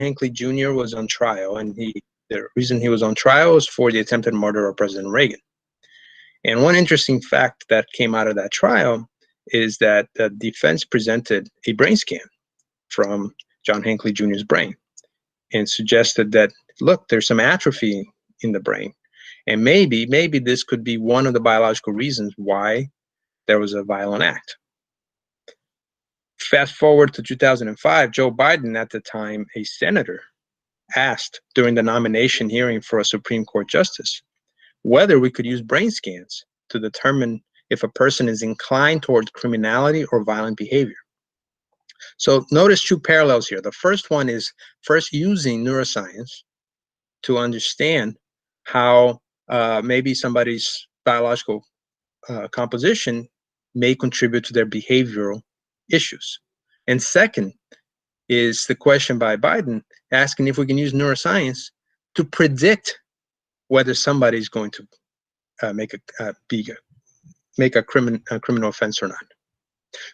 Hinckley Jr. was on trial, and the reason he was on trial was for the attempted murder of President Reagan. And one interesting fact that came out of that trial is that the defense presented a brain scan from John Hinckley Jr.'s brain and suggested that, look, there's some atrophy in the brain. And maybe this could be one of the biological reasons why there was a violent act. Fast forward to 2005, Joe Biden, at the time a senator, asked during the nomination hearing for a Supreme Court justice whether we could use brain scans to determine if a person is inclined towards criminality or violent behavior. So notice two parallels here. The first one is first using neuroscience to understand how maybe somebody's biological composition may contribute to their behavioral issues. And second is the question by Biden asking if we can use neuroscience to predict whether somebody is going to make a criminal offense or not.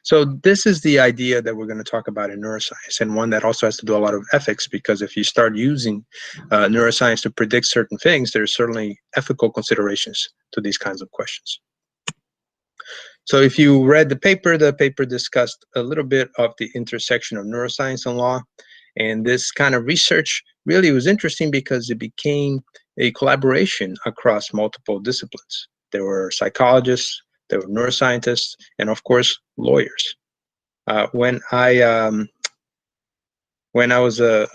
So this is the idea that we're going to talk about in neuroscience, and one that also has to do a lot of ethics, because if you start using neuroscience to predict certain things, there's certainly ethical considerations to these kinds of questions. So if you read the paper discussed a little bit of the intersection of neuroscience and law, and this kind of research really was interesting because it became a collaboration across multiple disciplines. There were psychologists, there were neuroscientists, and of course, lawyers. When I was a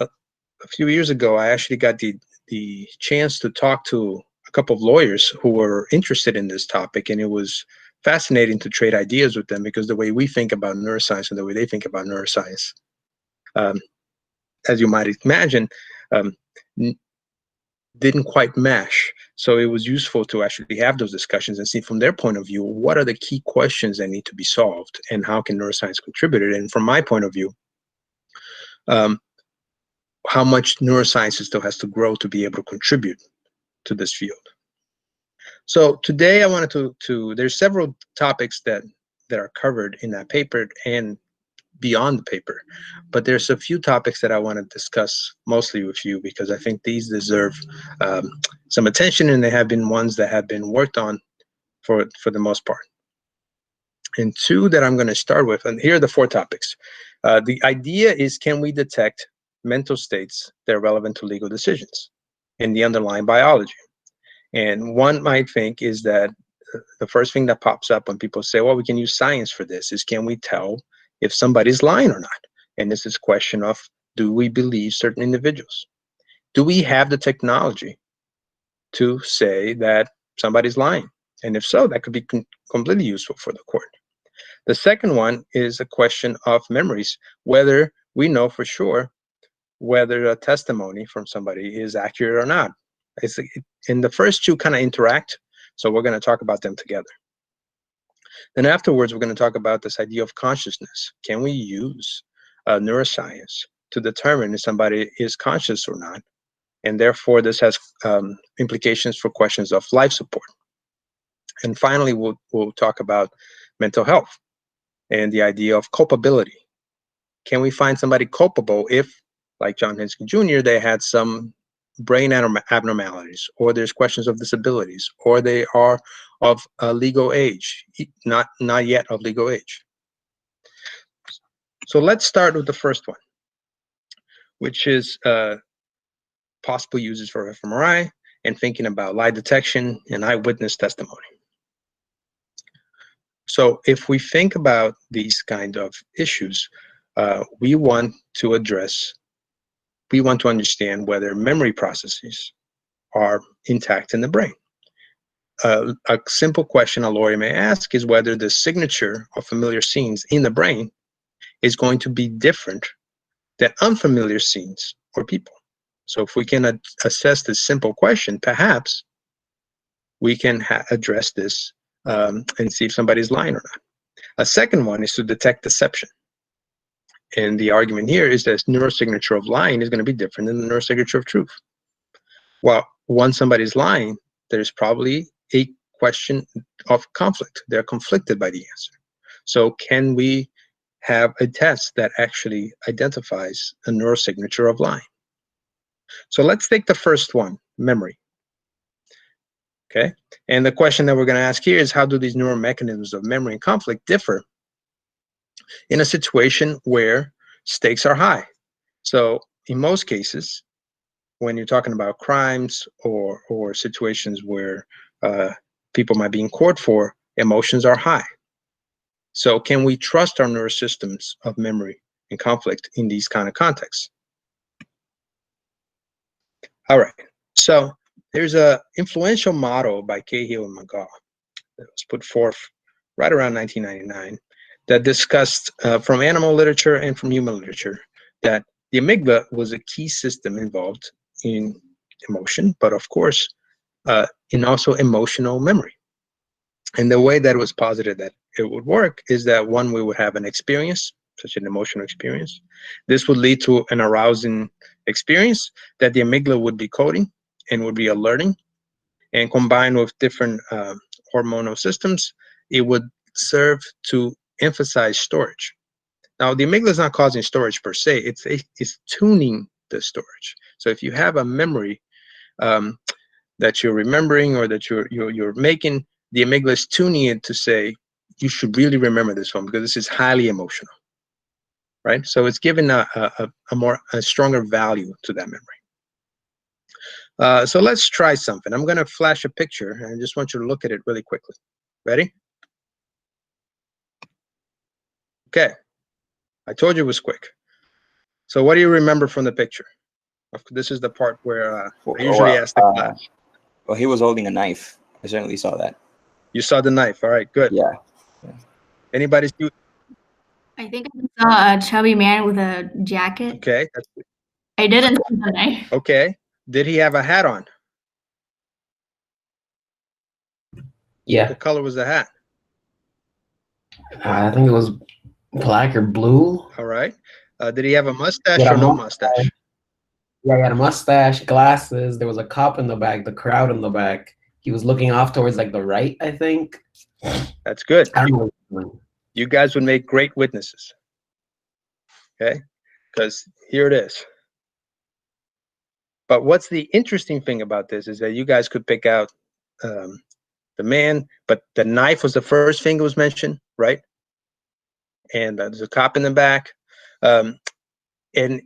few years ago, I actually got the chance to talk to a couple of lawyers who were interested in this topic, and it was fascinating to trade ideas with them, because the way we think about neuroscience and the way they think about neuroscience, as you might imagine, didn't quite mesh. So it was useful to actually have those discussions and see from their point of view, what are the key questions that need to be solved and how can neuroscience contribute? And from my point of view, how much neuroscience still has to grow to be able to contribute to this field. So today I wanted to there's several topics that are covered in that paper and beyond the paper, but there's a few topics that I want to discuss mostly with you, because I think these deserve some attention, and they have been ones that have been worked on for the most part. And two that I'm going to start with, and here are the four topics. The idea is, can we detect mental states that are relevant to legal decisions in the underlying biology? And one might think is that the first thing that pops up when people say, well, we can use science for this, is can we tell if somebody's lying or not? And this is a question of, do we believe certain individuals? Do we have the technology to say that somebody's lying? And if so, that could be completely useful for the court. The second one is a question of memories, whether we know for sure whether a testimony from somebody is accurate or not. And the first two kind of interact, so we're going to talk about them together. Then afterwards, we're going to talk about this idea of consciousness. Can we use neuroscience to determine if somebody is conscious or not? And therefore, this has implications for questions of life support. And finally, we'll talk about mental health and the idea of culpability. Can we find somebody culpable if, like John Hinckley Jr., they had some brain abnormalities, or there's questions of disabilities, or they are of legal age, not yet of legal age. So let's start with the first one, which is possible uses for fMRI and thinking about lie detection and eyewitness testimony. So if we think about these kind of issues, we want to understand whether memory processes are intact in the brain. A simple question a lawyer may ask is whether the signature of familiar scenes in the brain is going to be different than unfamiliar scenes or people. So if we can assess this simple question, perhaps we can address this and see if somebody's lying or not. A second one is to detect deception. And the argument here is that neurosignature of lying is going to be different than the neurosignature of truth. Well, once somebody's lying, there's probably a question of conflict. They're conflicted by the answer. So can we have a test that actually identifies a neurosignature of lying? So let's take the first one, memory. Okay, and the question that we're going to ask here is, how do these neural mechanisms of memory and conflict differ in a situation where stakes are high? So in most cases, when you're talking about crimes or situations where people might be in court for, emotions are high. So can we trust our neurosystems of memory and conflict in these kind of contexts? All right, so there's a influential model by Cahill and McGaugh that was put forth right around 1999 that discussed from animal literature and from human literature that the amygdala was a key system involved in emotion, but of course, in also emotional memory. And the way that it was posited that it would work is that one, we would have an experience, such an emotional experience. This would lead to an arousing experience that the amygdala would be coding and would be alerting. And combined with different hormonal systems, it would serve to emphasize storage. Now, the amygdala is not causing storage per se, it's tuning the storage. So if you have a memory that you're remembering or that you're making, the amygdala is tuning it to say, you should really remember this one because this is highly emotional, right? So it's given a stronger value to that memory. So let's try something. I'm going to flash a picture, and I just want you to look at it really quickly. Ready? Okay. I told you it was quick. So what do you remember from the picture? This is the part where I usually ask the class. Well, he was holding a knife. I certainly saw that. You saw the knife. All right, good. Yeah. Anybody see? I think I saw a chubby man with a jacket. Okay. That's good. I didn't see the knife. Okay. Did he have a hat on? Yeah. What color was the hat? I think it was black or blue. All right. Did he have a mustache or no mustache? Yeah, he had a mustache, glasses. There was a cop in the back, the crowd in the back. He was looking off towards like the right, I think. That's good. I don't know. You guys would make great witnesses. Okay? Because here it is. But what's the interesting thing about this is that you guys could pick out the man, but the knife was the first thing that was mentioned, right? And there's a cop in the back. And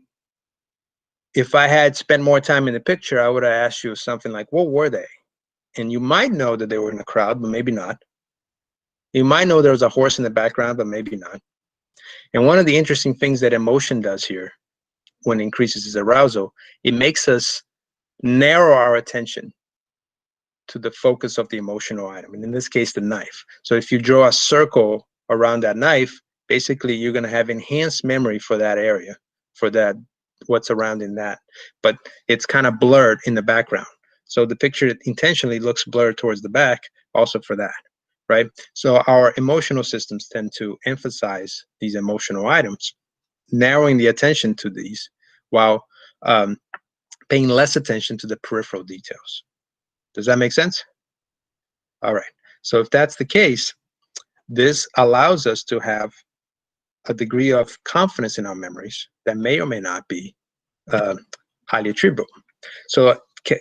if I had spent more time in the picture, I would have asked you something like, what were they? And you might know that they were in the crowd, but maybe not. You might know there was a horse in the background, but maybe not. And one of the interesting things that emotion does here, when it increases its arousal, it makes us narrow our attention to the focus of the emotional item, and in this case, the knife. So if you draw a circle around that knife, basically you're going to have enhanced memory for that area, for that what's surrounding that, but it's kind of blurred in the background. So the picture intentionally looks blurred towards the back also for that, right? So our emotional systems tend to emphasize these emotional items, narrowing the attention to these while paying less attention to the peripheral details. Does that make sense? All right. So if that's the case, this allows us to have a degree of confidence in our memories that may or may not be highly attributable. So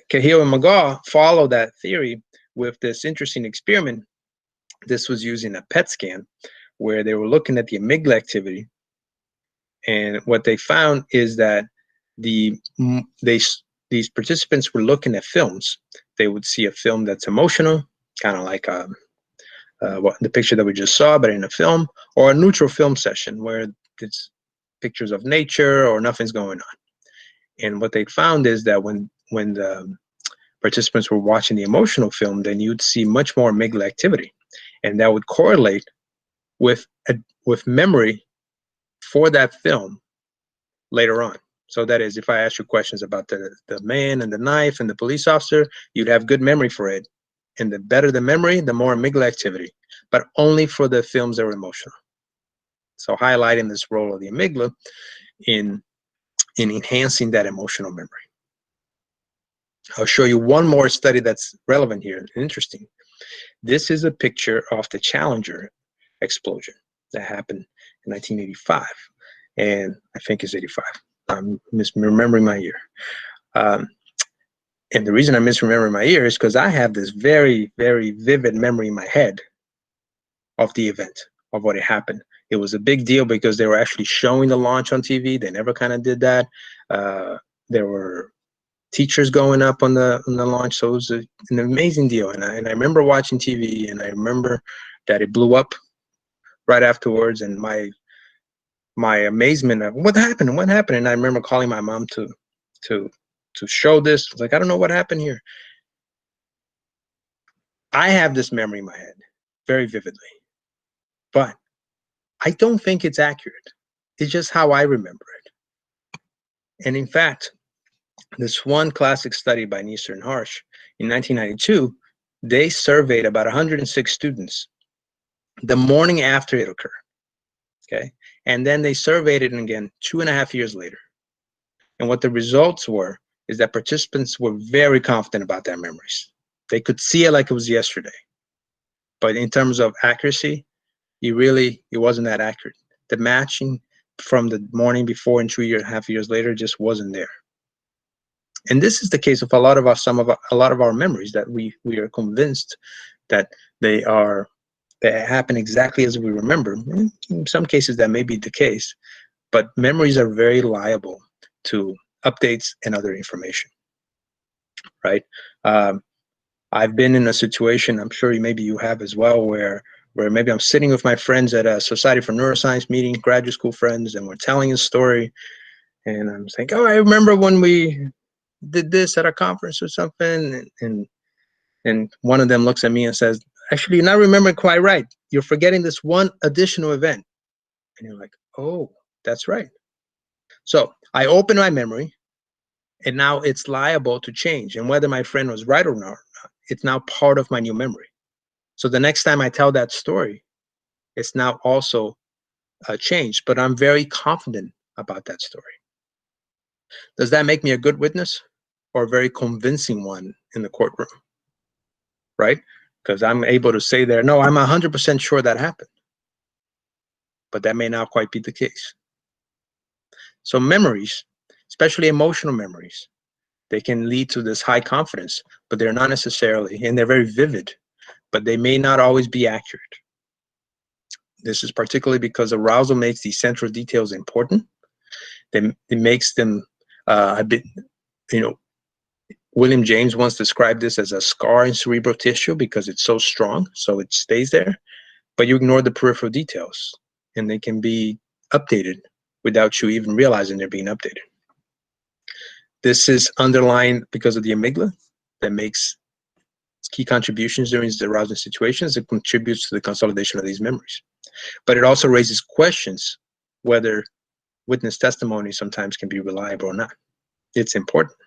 Cahill and McGaugh follow that theory with this interesting experiment. This was using a PET scan where they were looking at the amygdala activity. And what they found is that these participants were looking at films. They would see a film that's emotional, kind of like the picture that we just saw, but in a film, or a neutral film session where it's pictures of nature or nothing's going on. And what they found is that when the participants were watching the emotional film, then you'd see much more amygdala activity, and that would correlate with memory for that film later on. So that is, if I ask you questions about the man and the knife and the police officer, you'd have good memory for it. And the better the memory, the more amygdala activity, but only for the films that were emotional. So highlighting this role of the amygdala in enhancing that emotional memory. I'll show you one more study that's relevant here and interesting. This is a picture of the Challenger explosion that happened in 1985. And I think it's 85. I'm misremembering my year. And the reason I misremember my ear is because I have this very, very vivid memory in my head of the event, of what had happened. It was a big deal because they were actually showing the launch on TV. They never kind of did that. There were teachers going up on the launch, so it was an amazing deal. And I remember watching TV, and I remember that it blew up right afterwards, and my amazement of what happened, and I remember calling my mom to show this. I was like, I don't know what happened here. I have this memory in my head very vividly, but I don't think it's accurate. It's just how I remember it. And in fact, this one classic study by Neisser and Harsh in 1992, they surveyed about 106 students the morning after it occurred. Okay, and then they surveyed it again 2.5 years later. And what the results were is that participants were very confident about their memories. They could see it like it was yesterday. But in terms of accuracy, it wasn't that accurate. The matching from the morning before and 2.5 years later just wasn't there. And this is the case of a lot of our memories, that we are convinced that they happen exactly as we remember. In some cases that may be the case, but memories are very liable to updates and other information, right? I've been in a situation, I'm sure maybe you have as well, where maybe I'm sitting with my friends at a Society for Neuroscience meeting, graduate school friends, and we're telling a story, and I'm saying, oh, I remember when we did this at a conference or something, and one of them looks at me and says, actually, you're not remembering quite right. You're forgetting this one additional event. And you're like, oh, that's right. So I open my memory, and now it's liable to change. And whether my friend was right or not, it's now part of my new memory. So the next time I tell that story, it's now also changed, but I'm very confident about that story. Does that make me a good witness or a very convincing one in the courtroom? Right? Because I'm able to say there, no, I'm 100% sure that happened. But that may not quite be the case. So memories, especially emotional memories, they can lead to this high confidence, but they're not necessarily, and they're very vivid, but they may not always be accurate. This is particularly because arousal makes these central details important. It makes them a bit, William James once described this as a scar in cerebral tissue because it's so strong, so it stays there, but you ignore the peripheral details, and they can be updated without you even realizing they're being updated. This is underlined because of the amygdala that makes key contributions during these arousing situations. It contributes to the consolidation of these memories. But it also raises questions whether witness testimony sometimes can be reliable or not. It's important,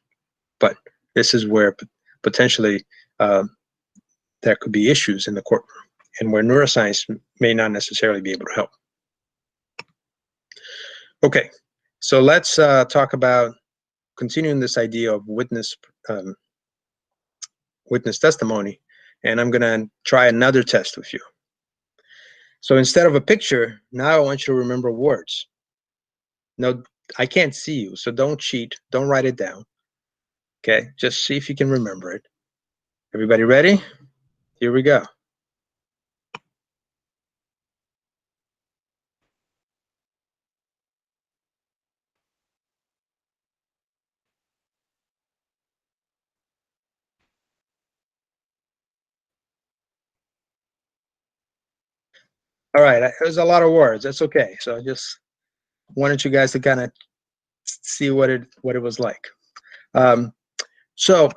but this is where potentially there could be issues in the courtroom, and where neuroscience may not necessarily be able to help. Okay, so let's talk about continuing this idea of witness testimony, and I'm gonna try another test with you. So instead of a picture, now I want you to remember words. No, I can't see you, so don't cheat, don't write it down. Okay, just see if you can remember it. Everybody ready? Here we go. All right, there's a lot of words. That's okay. So I just wanted you guys to kind of see what it was like. So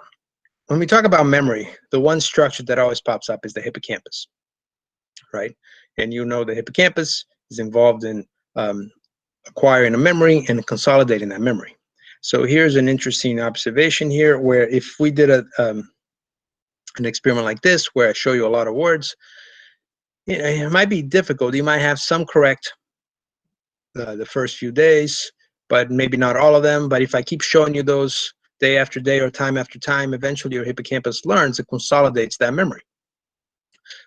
when we talk about memory, the one structure that always pops up is the hippocampus, right? And the hippocampus is involved in acquiring a memory and consolidating that memory. So here's an interesting observation here, where if we did an experiment like this, where I show you a lot of words, it might be difficult. You might have some correct the first few days, but maybe not all of them. But if I keep showing you those day after day or time after time, eventually your hippocampus learns and consolidates that memory.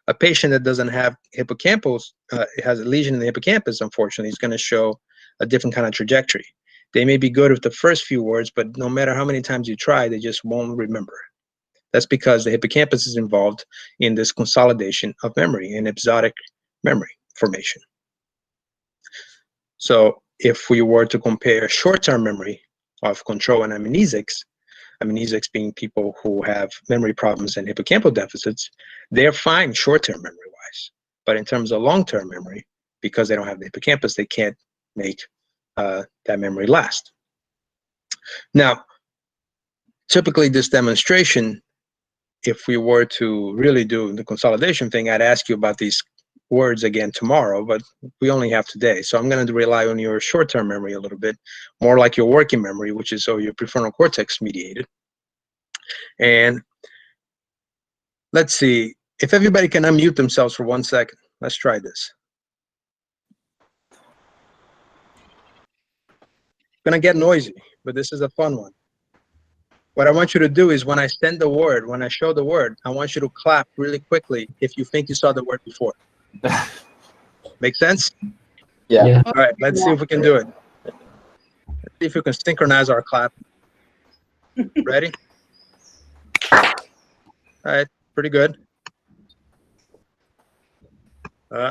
A patient that doesn't have hippocampus, has a lesion in the hippocampus, unfortunately, is going to show a different kind of trajectory, They may be good with the first few words, but no matter how many times you try, they just won't remember. That's because the hippocampus is involved in this consolidation of memory and episodic memory formation. So if we were to compare short-term memory of control and amnesics being people who have memory problems and hippocampal deficits, they're fine short-term memory-wise. But in terms of long-term memory, because they don't have the hippocampus, they can't make that memory last. Now, typically this demonstration, if we were to really do the consolidation thing, I'd ask you about these words again tomorrow, but we only have today. So I'm going to rely on your short-term memory a little bit, more like your working memory, which is your prefrontal cortex mediated. And let's see, if everybody can unmute themselves for 1 second. Let's try this. Gonna get noisy, but this is a fun one. What I want you to do is when I send the word, when I show the word, I want you to clap really quickly if you think you saw the word before. Make sense? Yeah. All right, let's see if we can do it. Let's see if we can synchronize our clap. Ready? All right, pretty good. All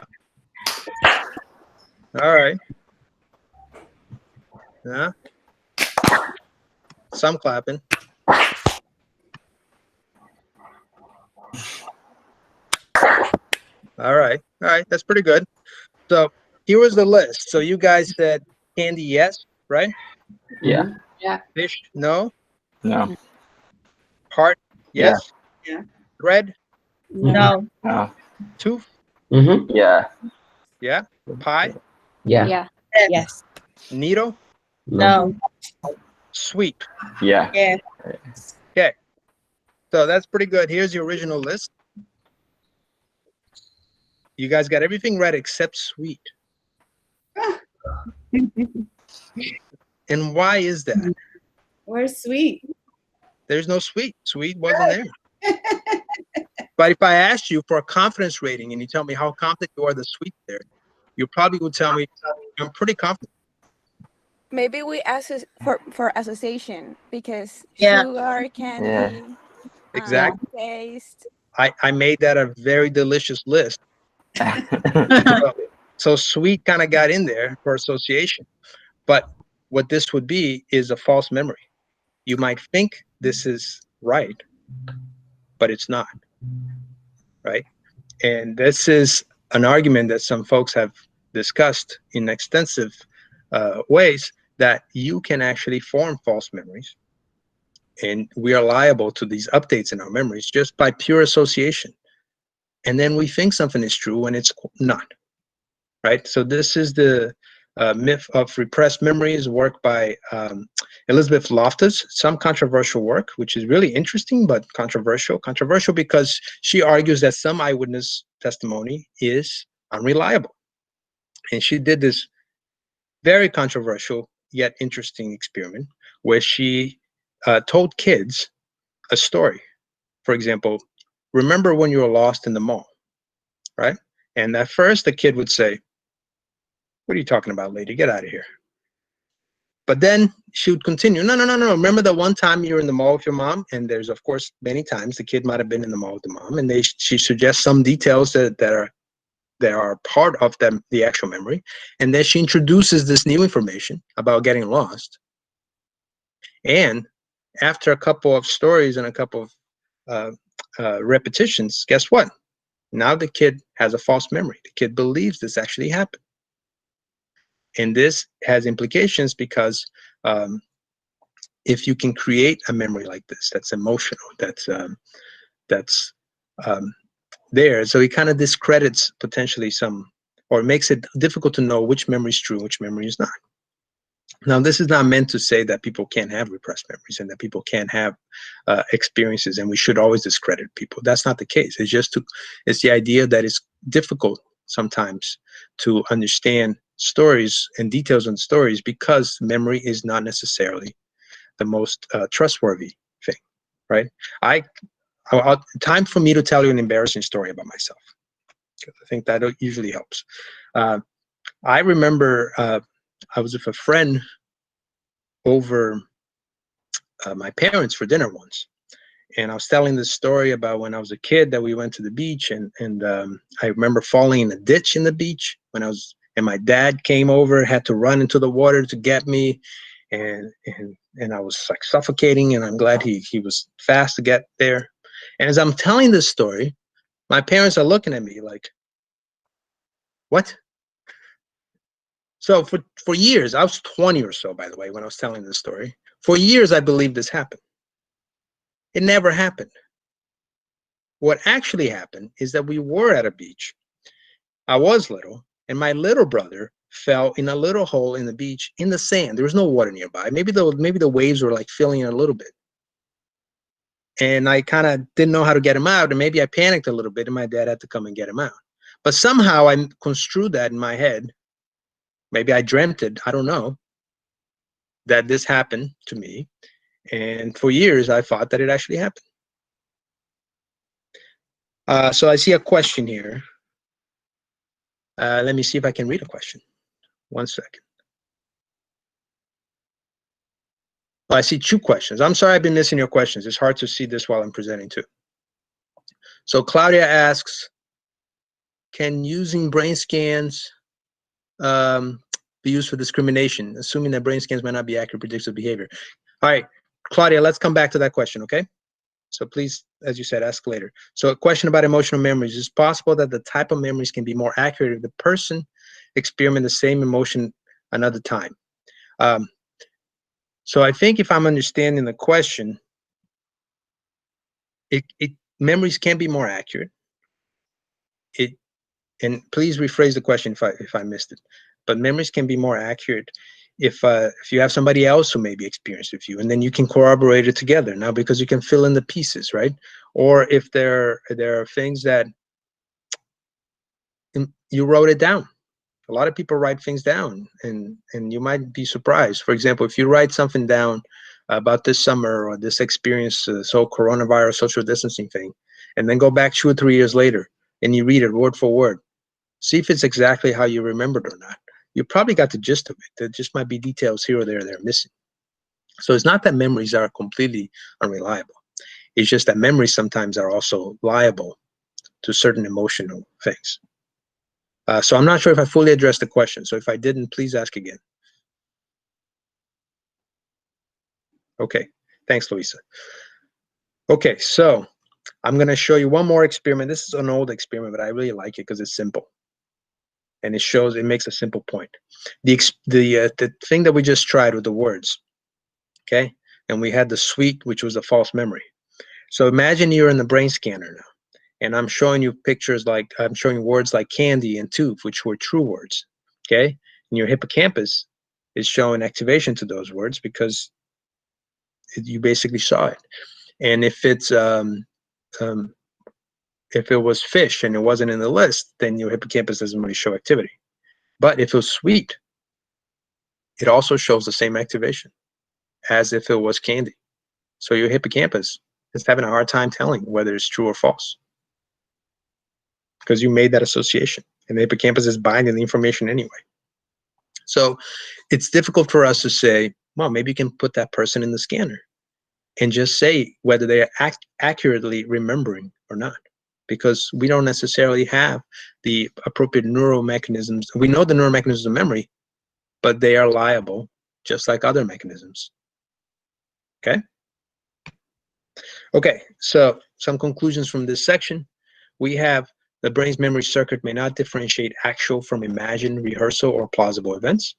right. Yeah. Some clapping. All right, that's pretty good. So here was the list. So you guys said candy, yes, right? Yeah. Yeah. Fish, no. No. Heart, yes. Yeah. Thread, No. No. tooth, Mm-hmm. Yeah. yeah. Pie, Yeah. Yeah. Yes. needle, No. sweet. Yeah. Yeah. Okay, so that's pretty good. Here's the original list. You guys got everything right except sweet. And why is that? Where's sweet? There's no sweet. Sweet wasn't there. But if I asked you for a confidence rating and you tell me how confident you are the sweet there, you probably would tell me I'm pretty confident. Maybe we ask for association because Yeah. sugar, candy, Exactly. taste. I made that a very delicious list. So sweet kind of got in there for association. But what this would be is a false memory. You might think this is right, but it's not, right? And this is an argument that some folks have discussed in extensive ways, that you can actually form false memories. And we are liable to these updates in our memories just by pure association. And then we think something is true when it's not, right? So this is the myth of repressed memories, work by Elizabeth Loftus, some controversial work, which is really interesting, but controversial. Controversial because she argues that some eyewitness testimony is unreliable. And she did this very controversial yet interesting experiment where she told kids a story. For example, remember when you were lost in the mall, right? And at first the kid would say, what are you talking about, lady? Get out of here. But then she would continue, no. Remember that one time you were in the mall with your mom? And there's, of course, many times the kid might have been in the mall with the mom, and she suggests some details that are part of the actual memory. And then she introduces this new information about getting lost. And after a couple of stories and a couple of repetitions, guess what? Now the kid has a false memory. The kid believes this actually happened. And this has implications because if you can create a memory like this, that's emotional, that's there, so it kind of discredits potentially some, or makes it difficult to know which memory is true, which memory is not. Now, this is not meant to say that people can't have repressed memories and that people can't have experiences and we should always discredit people. That's not the case. It's the idea that it's difficult sometimes to understand stories and details on stories because memory is not necessarily the most trustworthy thing, right? Time for me to tell you an embarrassing story about myself, because I think that usually helps. I remember I was with a friend over my parents for dinner once. And I was telling this story about when I was a kid that we went to the beach, and I remember falling in a ditch in the beach when I was, and my dad came over, had to run into the water to get me, and I was like suffocating, and I'm glad he was fast to get there. And as I'm telling this story, my parents are looking at me like, what? So for years, I was 20 or so, by the way, when I was telling this story. For years, I believed this happened. It never happened. What actually happened is that we were at a beach. I was little, and my little brother fell in a little hole in the beach in the sand. There was no water nearby. Maybe the waves were like filling it a little bit. And I kind of didn't know how to get him out, and maybe I panicked a little bit, and my dad had to come and get him out. But somehow I construed that in my head. Maybe I dreamt it, I don't know, that this happened to me. And for years, I thought that it actually happened. So I see a question here. Let me see if I can read a question. 1 second. Oh, I see 2 questions. I'm sorry I've been missing your questions. It's hard to see this while I'm presenting too. So Claudia asks, can using brain scans be used for discrimination, assuming that brain scans might not be accurate predictors of behavior? All right, Claudia, let's come back to that question, okay? So please, as you said, ask later. So a question about emotional memories. Is it possible that the type of memories can be more accurate if the person experienced the same emotion another time? So I think if I'm understanding the question, memories can be more accurate. And please rephrase the question if I missed it. But memories can be more accurate if you have somebody else who maybe experienced it with you, and then you can corroborate it together now because you can fill in the pieces, right? Or if there are things that you wrote it down. A lot of people write things down, and you might be surprised. For example, if you write something down about this summer or this experience, this whole coronavirus social distancing thing, and then go back 2 or 3 years later and you read it word for word, see if it's exactly how you remembered or not. You probably got the gist of it. There just might be details here or there that are missing. So it's not that memories are completely unreliable. It's just that memories sometimes are also liable to certain emotional things. So I'm not sure if I fully addressed the question. So if I didn't, please ask again. Okay, thanks, Luisa. Okay, so I'm going to show you one more experiment. This is an old experiment, but I really like it because it's simple. And it makes a simple point. The thing that we just tried with the words, okay? And we had the sweet, which was a false memory. So imagine you're in the brain scanner now, and I'm showing you pictures like, I'm showing you words like candy and tooth, which were true words, okay? And your hippocampus is showing activation to those words because you basically saw it. And if it was fish and it wasn't in the list, then your hippocampus doesn't really show activity. But if it was sweet, it also shows the same activation as if it was candy. So your hippocampus is having a hard time telling whether it's true or false because you made that association, and the hippocampus is binding the information anyway. So it's difficult for us to say, well, maybe you can put that person in the scanner and just say whether they are accurately remembering or not, because we don't necessarily have the appropriate neuromechanisms. We know the neuromechanisms of memory, but they are liable just like other mechanisms. Okay? Okay, so some conclusions from this section. We have the brain's memory circuit may not differentiate actual from imagined, rehearsal, or plausible events.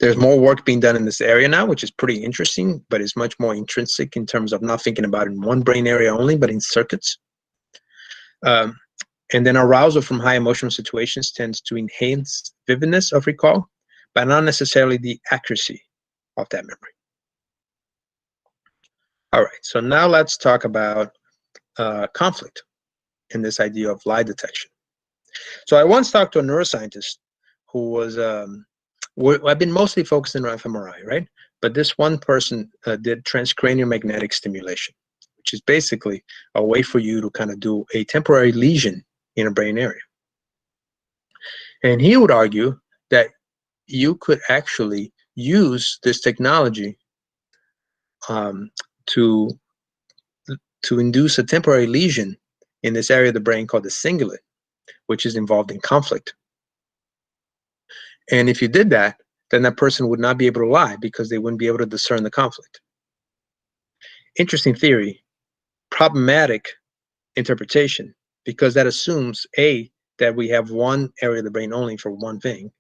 There's more work being done in this area now, which is pretty interesting, but it's much more intrinsic in terms of not thinking about it in one brain area only, but in circuits. And then arousal from high emotional situations tends to enhance vividness of recall, but not necessarily the accuracy of that memory. All right, so now let's talk about conflict in this idea of lie detection. So I once talked to a neuroscientist who was, I've been mostly focusing on fMRI, right? But this one person did transcranial magnetic stimulation, which is basically a way for you to kind of do a temporary lesion in a brain area. And he would argue that you could actually use this technology to induce a temporary lesion in this area of the brain called the cingulate, which is involved in conflict. And if you did that, then that person would not be able to lie because they wouldn't be able to discern the conflict. Interesting theory, problematic interpretation, because that assumes, A, that we have one area of the brain only for one thing,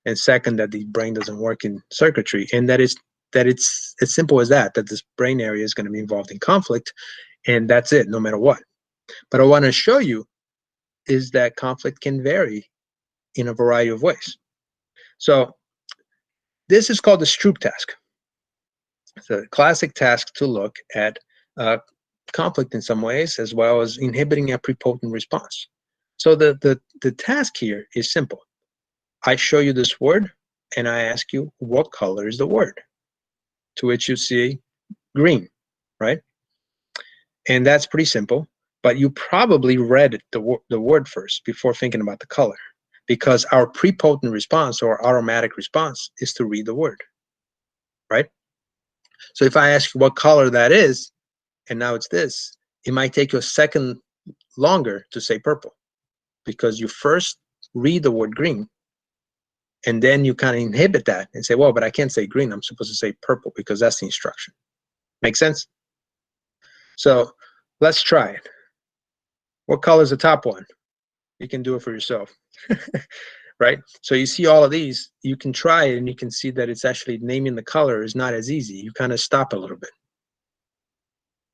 and second, that the brain doesn't work in circuitry, and that it's as simple as that this brain area is going to be involved in conflict, and that's it, no matter what. But I want to show you is that conflict can vary in a variety of ways. So this is called the Stroop task. It's a classic task to look at conflict in some ways, as well as inhibiting a prepotent response. So the task here is simple. I show you this word, and I ask you, what color is the word? To which you see green, right? And that's pretty simple, but you probably read the word first before thinking about the color, because our prepotent response or automatic response is to read the word, right? So if I ask you what color that is, and now it's this, it might take you a second longer to say purple, because you first read the word green, and then you kind of inhibit that and say, well, but I can't say green, I'm supposed to say purple because that's the instruction. Make sense? So let's try it. What color is the top one? You can do it for yourself, right? So you see all of these, you can try it, and you can see that it's actually naming the color is not as easy. You kind of stop a little bit.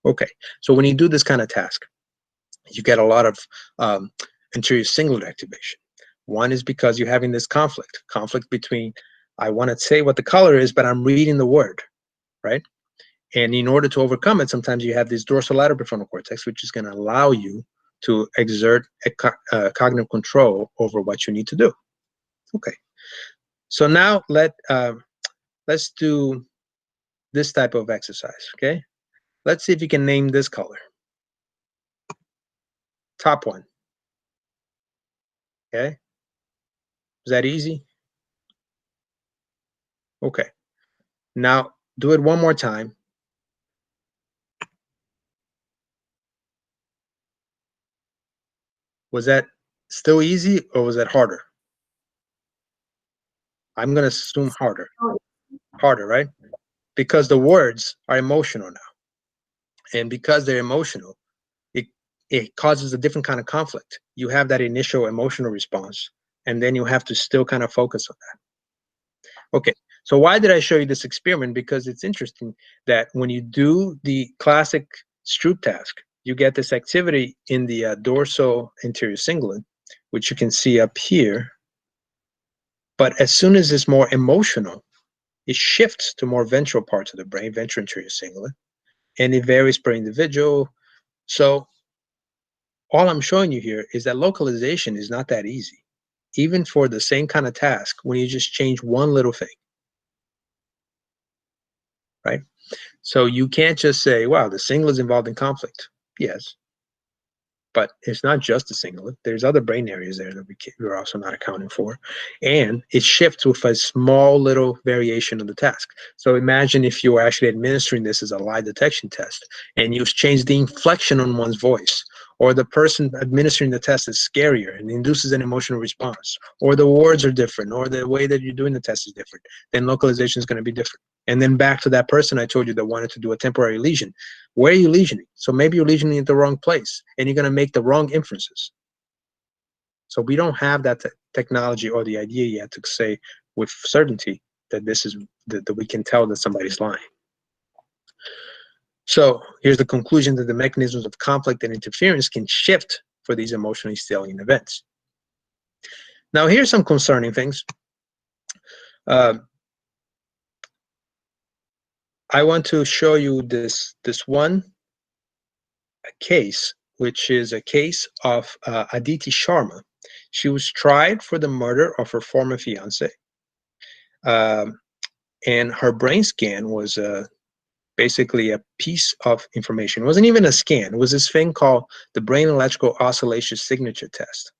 Okay, so when you do this kind of task, you get a lot of anterior cingulate activation. One is because you're having this conflict between, I want to say what the color is, but I'm reading the word, right? And in order to overcome it, sometimes you have this dorsolateral prefrontal cortex, which is going to allow you to exert a cognitive control over what you need to do. Okay, so now let's do this type of exercise, okay? Let's see if you can name this color. Top one. Okay. Is that easy? Okay. Now do it one more time. Was that still easy, or was that harder? I'm going to assume harder. Harder, right? Because the words are emotional now. And because they're emotional, it causes a different kind of conflict. You have that initial emotional response, and then you have to still kind of focus on that. Okay, so why did I show you this experiment? Because it's interesting that when you do the classic Stroop task, you get this activity in the dorsal anterior cingulate, which you can see up here. But as soon as it's more emotional, it shifts to more ventral parts of the brain, ventral anterior cingulate, and it varies per individual. So all I'm showing you here is that localization is not that easy, even for the same kind of task when you just change one little thing, right? So you can't just say, wow, the cingulate is involved in conflict. Yes, but it's not just the cingulate. There's other brain areas there that we're also not accounting for. And it shifts with a small little variation of the task. So imagine if you were actually administering this as a lie detection test, and you change the inflection on one's voice, or the person administering the test is scarier and induces an emotional response, or the words are different, or the way that you're doing the test is different, then localization is going to be different. And then back to that person I told you that wanted to do a temporary lesion. Where are you lesioning? So maybe you're lesioning in the wrong place, and you're going to make the wrong inferences. So we don't have that technology or the idea yet to say with certainty that this is that we can tell that somebody's lying. So here's the conclusion, that the mechanisms of conflict and interference can shift for these emotionally salient events. Now here's some concerning things. I want to show you this one case, which is a case of Aditi Sharma. She was tried for the murder of her former fiance, and her brain scan was basically a piece of information. It wasn't even a scan. It was this thing called the brain electrical oscillation signature test.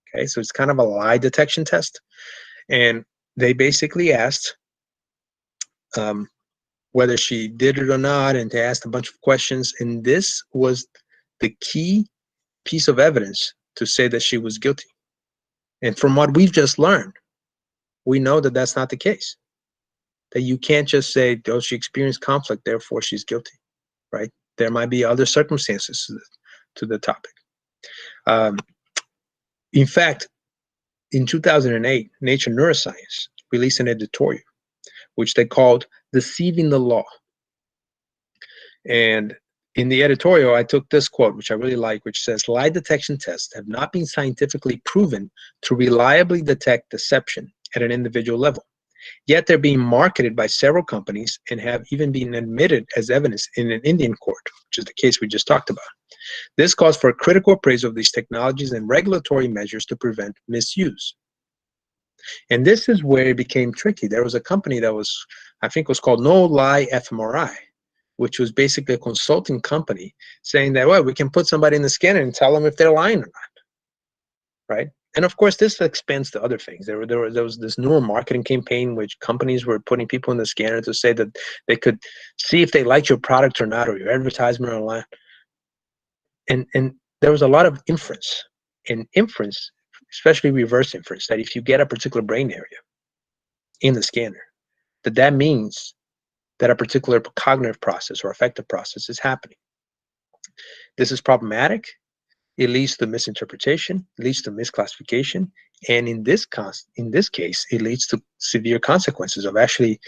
Okay, so it's kind of a lie detection test, and they basically asked whether she did it or not, and they asked a bunch of questions, and this was the key piece of evidence to say that she was guilty. And from what we've just learned, we know that that's not the case. That you can't just say, oh, she experienced conflict, therefore she's guilty, right? There might be other circumstances to the topic. In fact, in 2008, Nature Neuroscience released an editorial, which they called Deceiving the Law. And in the editorial, I took this quote, which I really like, which says, lie detection tests have not been scientifically proven to reliably detect deception at an individual level. Yet they're being marketed by several companies and have even been admitted as evidence in an Indian court, which is the case we just talked about. This calls for a critical appraisal of these technologies and regulatory measures to prevent misuse. And this is where it became tricky. There was a company that was, I think was called No Lie fMRI, which was basically a consulting company saying that, well, we can put somebody in the scanner and tell them if they're lying or not, right? And of course, this expands to other things. There was this neuromarketing campaign which companies were putting people in the scanner to say that they could see if they liked your product or not, or your advertisement or not. And there was a lot of inference. And inference, especially reverse inference, that if you get a particular brain area in the scanner, that means that a particular cognitive process or affective process is happening. This is problematic. It leads to misinterpretation, it leads to misclassification, and in this case, it leads to severe consequences of actually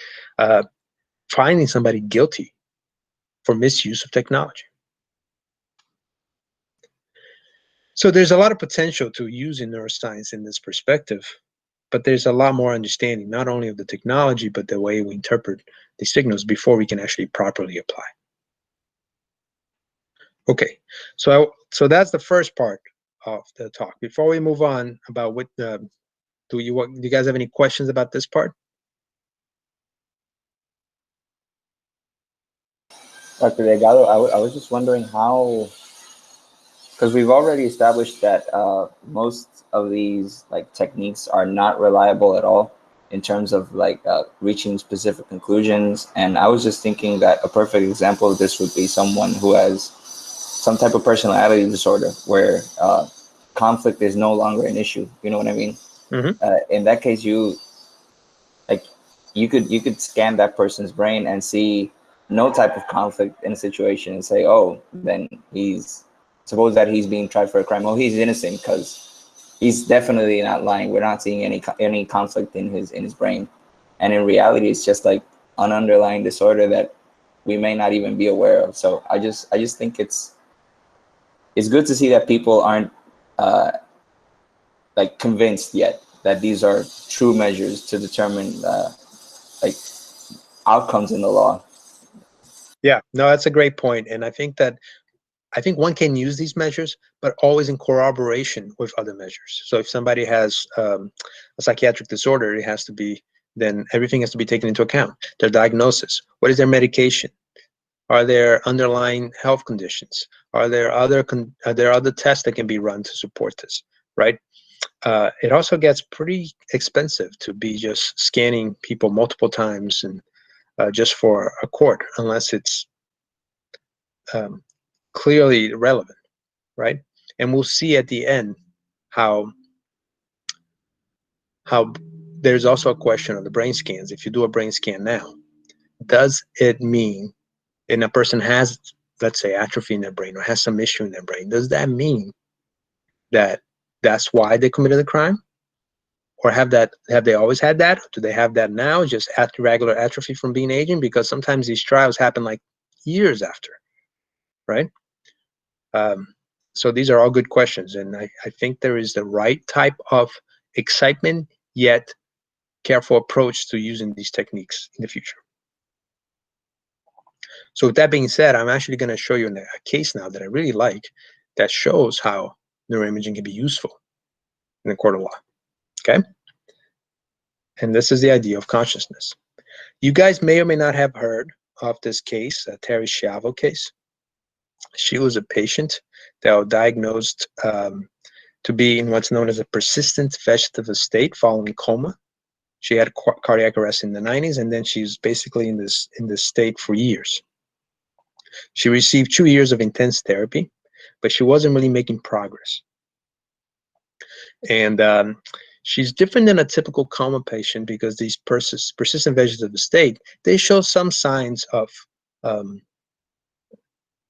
finding somebody guilty for misuse of technology. So there's a lot of potential to using neuroscience in this perspective, but there's a lot more understanding, not only of the technology, but the way we interpret the signals before we can actually properly apply. Okay, so that's the first part of the talk. Before we move on about what, do you guys have any questions about this part? Dr. Delgado, I was just wondering how, because we've already established that most of these techniques are not reliable at all in terms of reaching specific conclusions. And I was just thinking that a perfect example of this would be someone who has some type of personality disorder where conflict is no longer an issue. You know what I mean? Mm-hmm. In that case, you could scan that person's brain and see no type of conflict in a situation and say, oh, then suppose that he's being tried for a crime. Oh, he's innocent because he's definitely not lying. We're not seeing any conflict in his brain. And in reality, it's just like an underlying disorder that we may not even be aware of. So I just think it's good to see that people aren't convinced yet that these are true measures to determine outcomes in the law. Yeah, no, that's a great point. And I think one can use these measures, but always in corroboration with other measures. So if somebody has a psychiatric disorder, then everything has to be taken into account. Their diagnosis, what is their medication? Are there underlying health conditions? Are there other tests that can be run to support this, right? It also gets pretty expensive to be just scanning people multiple times and just for a court, unless it's clearly relevant, right? And we'll see at the end how there's also a question of the brain scans. If you do a brain scan now, does it mean, and a person has, let's say, atrophy in their brain or has some issue in their brain, does that mean that that's why they committed the crime? Or have they always had that? Do they have that now, just regular atrophy from being aging? Because sometimes these trials happen like years after, right? So these are all good questions, and I think there is the right type of excitement, yet careful approach to using these techniques in the future. So with that being said, I'm actually going to show you a case now that I really like that shows how neuroimaging can be useful in the court of law. Okay? And this is the idea of consciousness. You guys may or may not have heard of this case, a Terri Schiavo case. She was a patient that was diagnosed to be in what's known as a persistent vegetative state following coma. She had cardiac arrest in the 90s, and then she's basically in this state for years. She received 2 years of intense therapy, but she wasn't really making progress. And she's different than a typical coma patient because these persistent vegetative state, they show some signs of,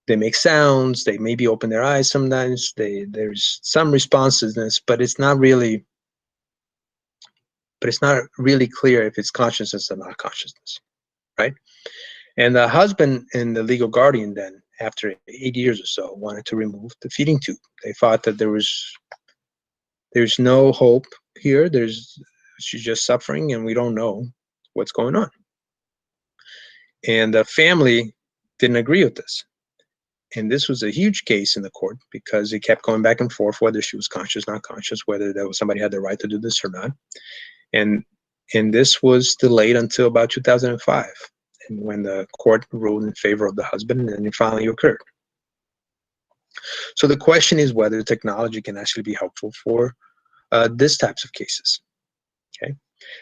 they make sounds, they maybe open their eyes sometimes, there's some responsiveness, but it's not really clear if it's consciousness or not consciousness, right? And the husband and the legal guardian then, after 8 years or so, wanted to remove the feeding tube. They thought that there's no hope here. She's just suffering, and we don't know what's going on. And the family didn't agree with this. And this was a huge case in the court because it kept going back and forth whether she was conscious, not conscious, whether somebody had the right to do this or not. And this was delayed until about 2005, and when the court ruled in favor of the husband, and then it finally occurred. So the question is whether technology can actually be helpful for this types of cases. Okay,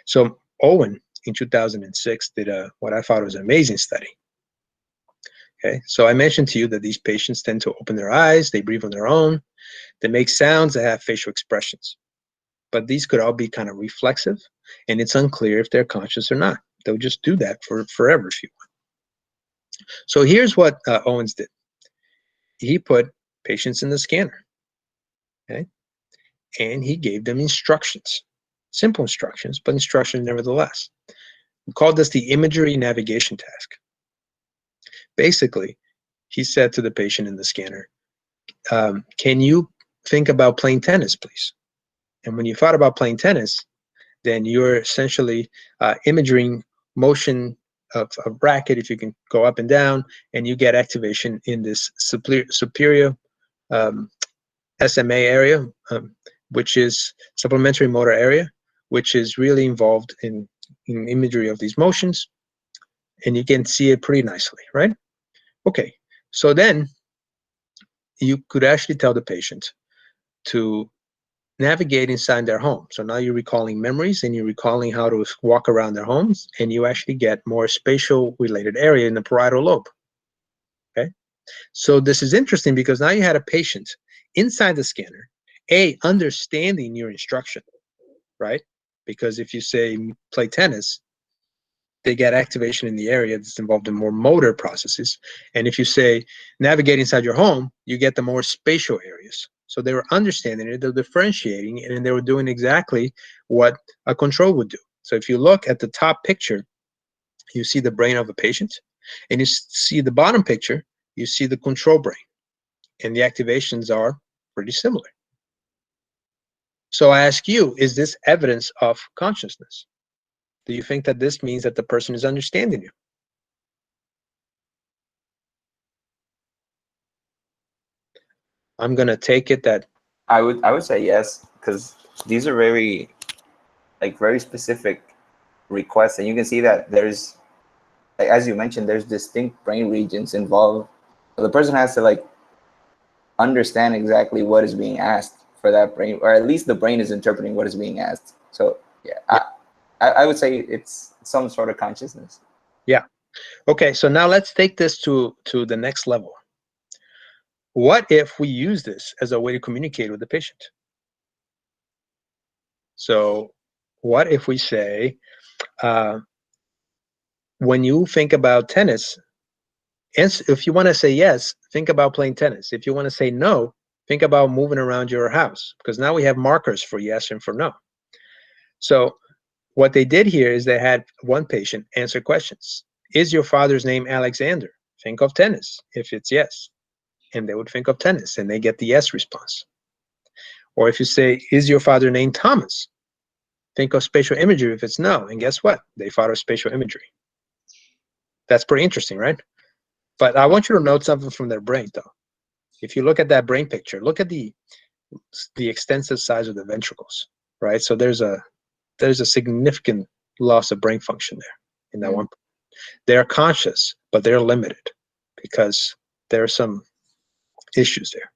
so Owen in 2006 did what I thought was an amazing study. Okay, so I mentioned to you that these patients tend to open their eyes, they breathe on their own, they make sounds, they have facial expressions. But these could all be kind of reflexive, and it's unclear if they're conscious or not. They'll just do that for forever if you want. So here's what Owens did. He put patients in the scanner, okay? And he gave them instructions, simple instructions, but instructions nevertheless. We called this the imagery navigation task. Basically, he said to the patient in the scanner, can you think about playing tennis, please? And when you thought about playing tennis, then you're essentially imaging motion of a racket, if you can go up and down, and you get activation in this superior SMA area, which is supplementary motor area, which is really involved in imagery of these motions, and you can see it pretty nicely, right? Okay, so then you could actually tell the patient to navigate inside their home. So now you're recalling memories, and you're recalling how to walk around their homes, and you actually get more spatial related area in the parietal lobe. Okay, so this is interesting because now you had a patient inside the scanner, understanding your instruction, right? Because if you say play tennis, they get activation in the area that's involved in more motor processes. And if you say navigate inside your home, you get the more spatial areas. So they were understanding it, they're differentiating, and they were doing exactly what a control would do. So if you look at the top picture, you see the brain of a patient, and you see the bottom picture, you see the control brain, and the activations are pretty similar. So I ask you, is this evidence of consciousness? Do you think that this means that the person is understanding you? I'm gonna take it that I would say yes, because these are very specific requests, and you can see that there's, like, as you mentioned, there's distinct brain regions involved. So the person has to understand exactly what is being asked for that brain, or at least the brain is interpreting what is being asked. So yeah. I would say it's some sort of consciousness. Yeah. Okay, so now let's take this to the next level. What if we use this as a way to communicate with the patient? So what if we say, when you think about tennis, if you want to say yes, think about playing tennis. If you want to say no, think about moving around your house, because now we have markers for yes and for no. So what they did here is they had one patient answer questions. Is your father's name Alexander? Think of tennis if it's yes. And they would think of tennis, and they get the yes response. Or if you say, is your father named Thomas? Think of spatial imagery if it's no. And guess what? They thought of spatial imagery. That's pretty interesting, right? But I want you to note something from their brain, though. If you look at that brain picture, look at the extensive size of the ventricles, right? So there's a significant loss of brain function there in that one. They're conscious, but they're limited because there are some issues there.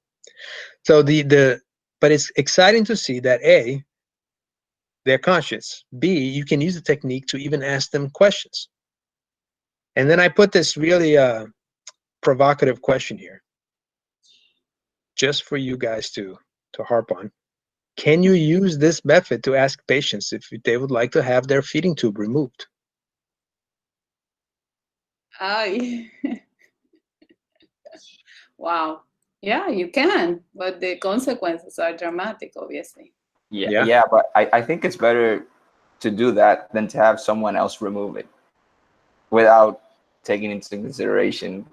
So but it's exciting to see that they're conscious. B, you can use the technique to even ask them questions. And then I put this really provocative question here, just for you guys to harp on. Can you use this method to ask patients if they would like to have their feeding tube removed? Wow. Yeah, you can, but the consequences are dramatic, obviously. Yeah, but I think it's better to do that than to have someone else remove it without taking into consideration.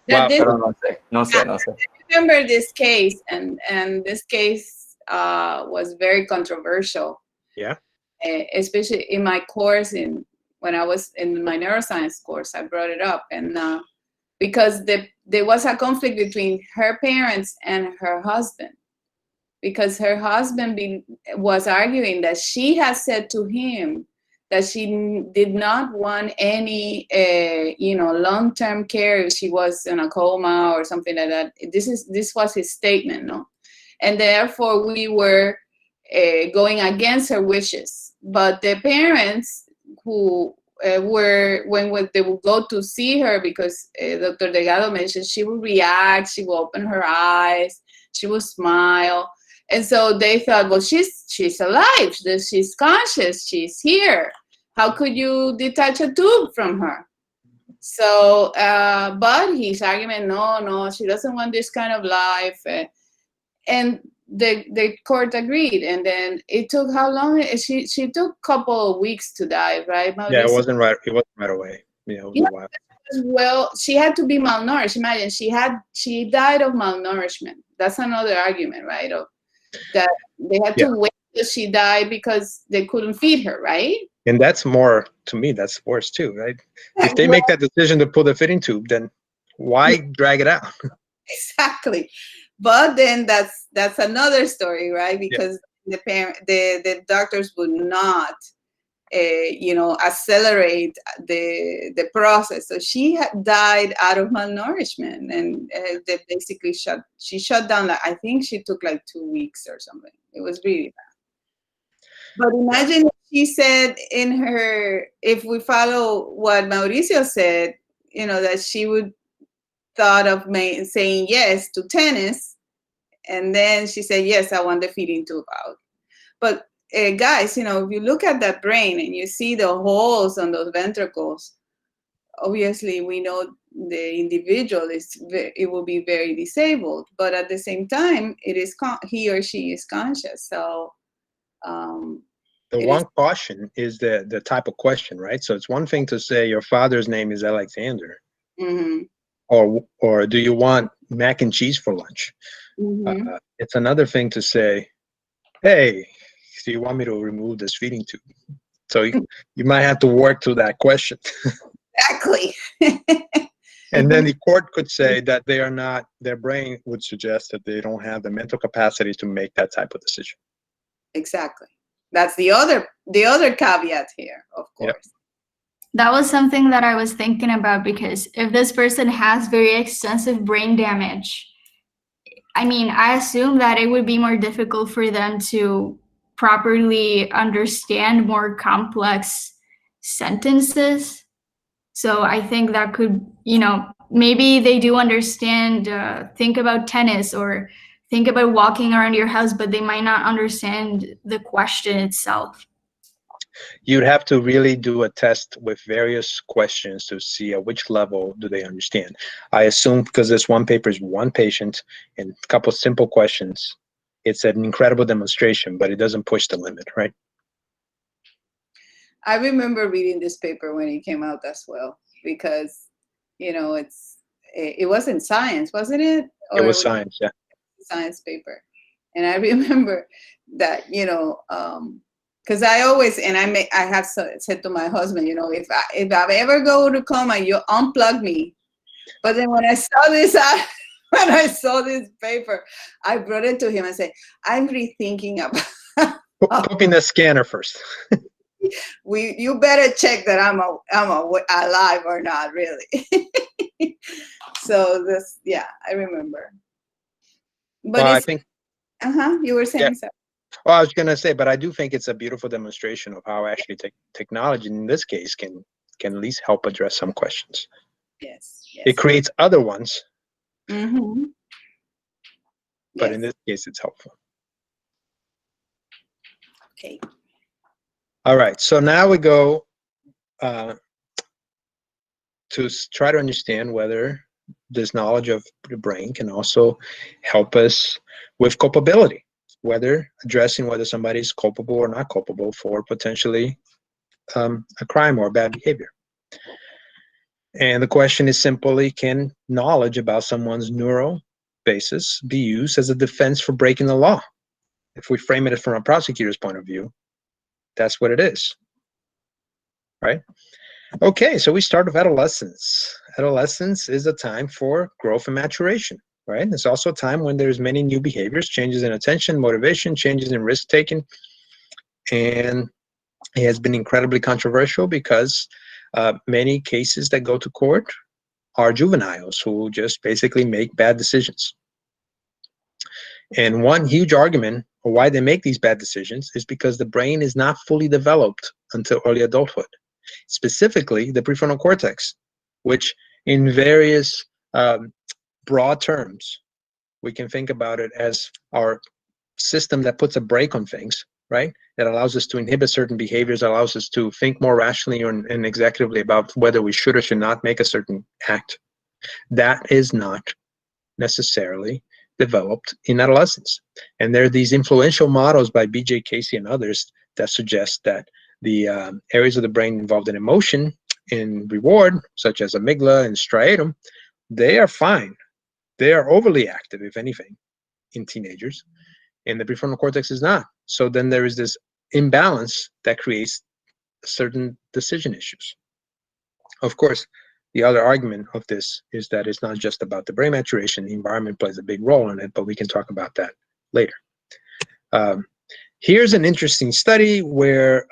Now, Wow. this- No sé. remember this case, and this case was very controversial. Yeah. Especially in my course, when I was in my neuroscience course, I brought it up, and because there was a conflict between her parents and her husband, because her husband was arguing that she had said to him that she did not want any, long-term care if she was in a coma or something like that. This was his statement, no? And therefore we were going against her wishes. But the parents who when they would go to see her, because Dr. Delgado mentioned she would react, she would open her eyes, she would smile. And so they thought, well, she's alive, she's conscious, she's here. How could you detach a tube from her? So, but his argument, no, she doesn't want this kind of life. And the court agreed. And then it took how long? She took a couple of weeks to die, right, Mauricio? Yeah, it wasn't right away. Yeah, it was a while. Well, she had to be malnourished. Imagine, she died of malnourishment. That's another argument, right? That they had to wait till she died because they couldn't feed her, right? And that's more, to me, that's worse too, right? If they make that decision to pull the feeding tube, then why drag it out? Exactly. But then that's another story, right? Because the doctors would not accelerate the process. So she had died out of malnourishment, and they basically shut down. I think she took like 2 weeks or something. It was really bad. But imagine if she said if we follow what Mauricio said, that she would thought of saying yes to tennis, and then she said, yes, I want the feeding tube out. But guys, if you look at that brain and you see the holes on those ventricles, obviously we know the individual it will be very disabled, but at the same time, he or she is conscious. So the one caution is the type of question, right? So it's one thing to say your father's name is Alexander, mm-hmm. or do you want mac and cheese for lunch? Mm-hmm. It's another thing to say, hey, do you want me to remove this feeding tube? So you might have to work through that question. Exactly. And then the court could say that their brain would suggest that they don't have the mental capacity to make that type of decision. Exactly. That's the other caveat here, of course. Yep. That was something that I was thinking about, because if this person has very extensive brain damage, I assume that it would be more difficult for them to properly understand more complex sentences. So I think that could, maybe they do understand, think about tennis or think about walking around your house, but they might not understand the question itself. You'd have to really do a test with various questions to see at which level do they understand. I assume because this one paper is one patient and a couple simple questions, it's an incredible demonstration, but it doesn't push the limit, right? I remember reading this paper when it came out as well, because, it wasn't science, wasn't it? Or it was science, yeah. Science paper. And I remember that, because I always, and I have said to my husband, if I ever go to coma, you unplug me. But then when I saw this paper, I brought it to him and said, I'm rethinking about Put in the scanner first. you better check that I'm alive or not, really. So I remember. But well, I think You were saying so. Well, I was going to say, but I do think it's a beautiful demonstration of how actually technology, in this case, can at least help address some questions. Yes. It creates other ones, Mm-hmm. but in this case, it's helpful. Okay. All right, so now we go to try to understand whether this knowledge of the brain can also help us with culpability, addressing whether somebody is culpable or not culpable for potentially a crime or bad behavior. And the question is simply, can knowledge about someone's neural basis be used as a defense for breaking the law? If we frame it from a prosecutor's point of view, that's what it is, right? Okay, so we start with adolescence. Adolescence is a time for growth and maturation, right? It's also a time when there's many new behaviors, changes in attention, motivation, changes in risk-taking, and it has been incredibly controversial because many cases that go to court are juveniles who just basically make bad decisions. And one huge argument for why they make these bad decisions is because the brain is not fully developed until early adulthood. Specifically, the prefrontal cortex, which in various broad terms, we can think about it as our system that puts a brake on things, right? That allows us to inhibit certain behaviors, allows us to think more rationally and executively about whether we should or should not make a certain act. That is not necessarily developed in adolescence. And there are these influential models by B.J. Casey and others that suggest that the areas of the brain involved in emotion, in reward, such as amygdala and striatum, they are fine. They are overly active, if anything, in teenagers, and the prefrontal cortex is not. So then there is this imbalance that creates certain decision issues. Of course, the other argument of this is that it's not just about the brain maturation. The environment plays a big role in it, but we can talk about that later. Here's an interesting study where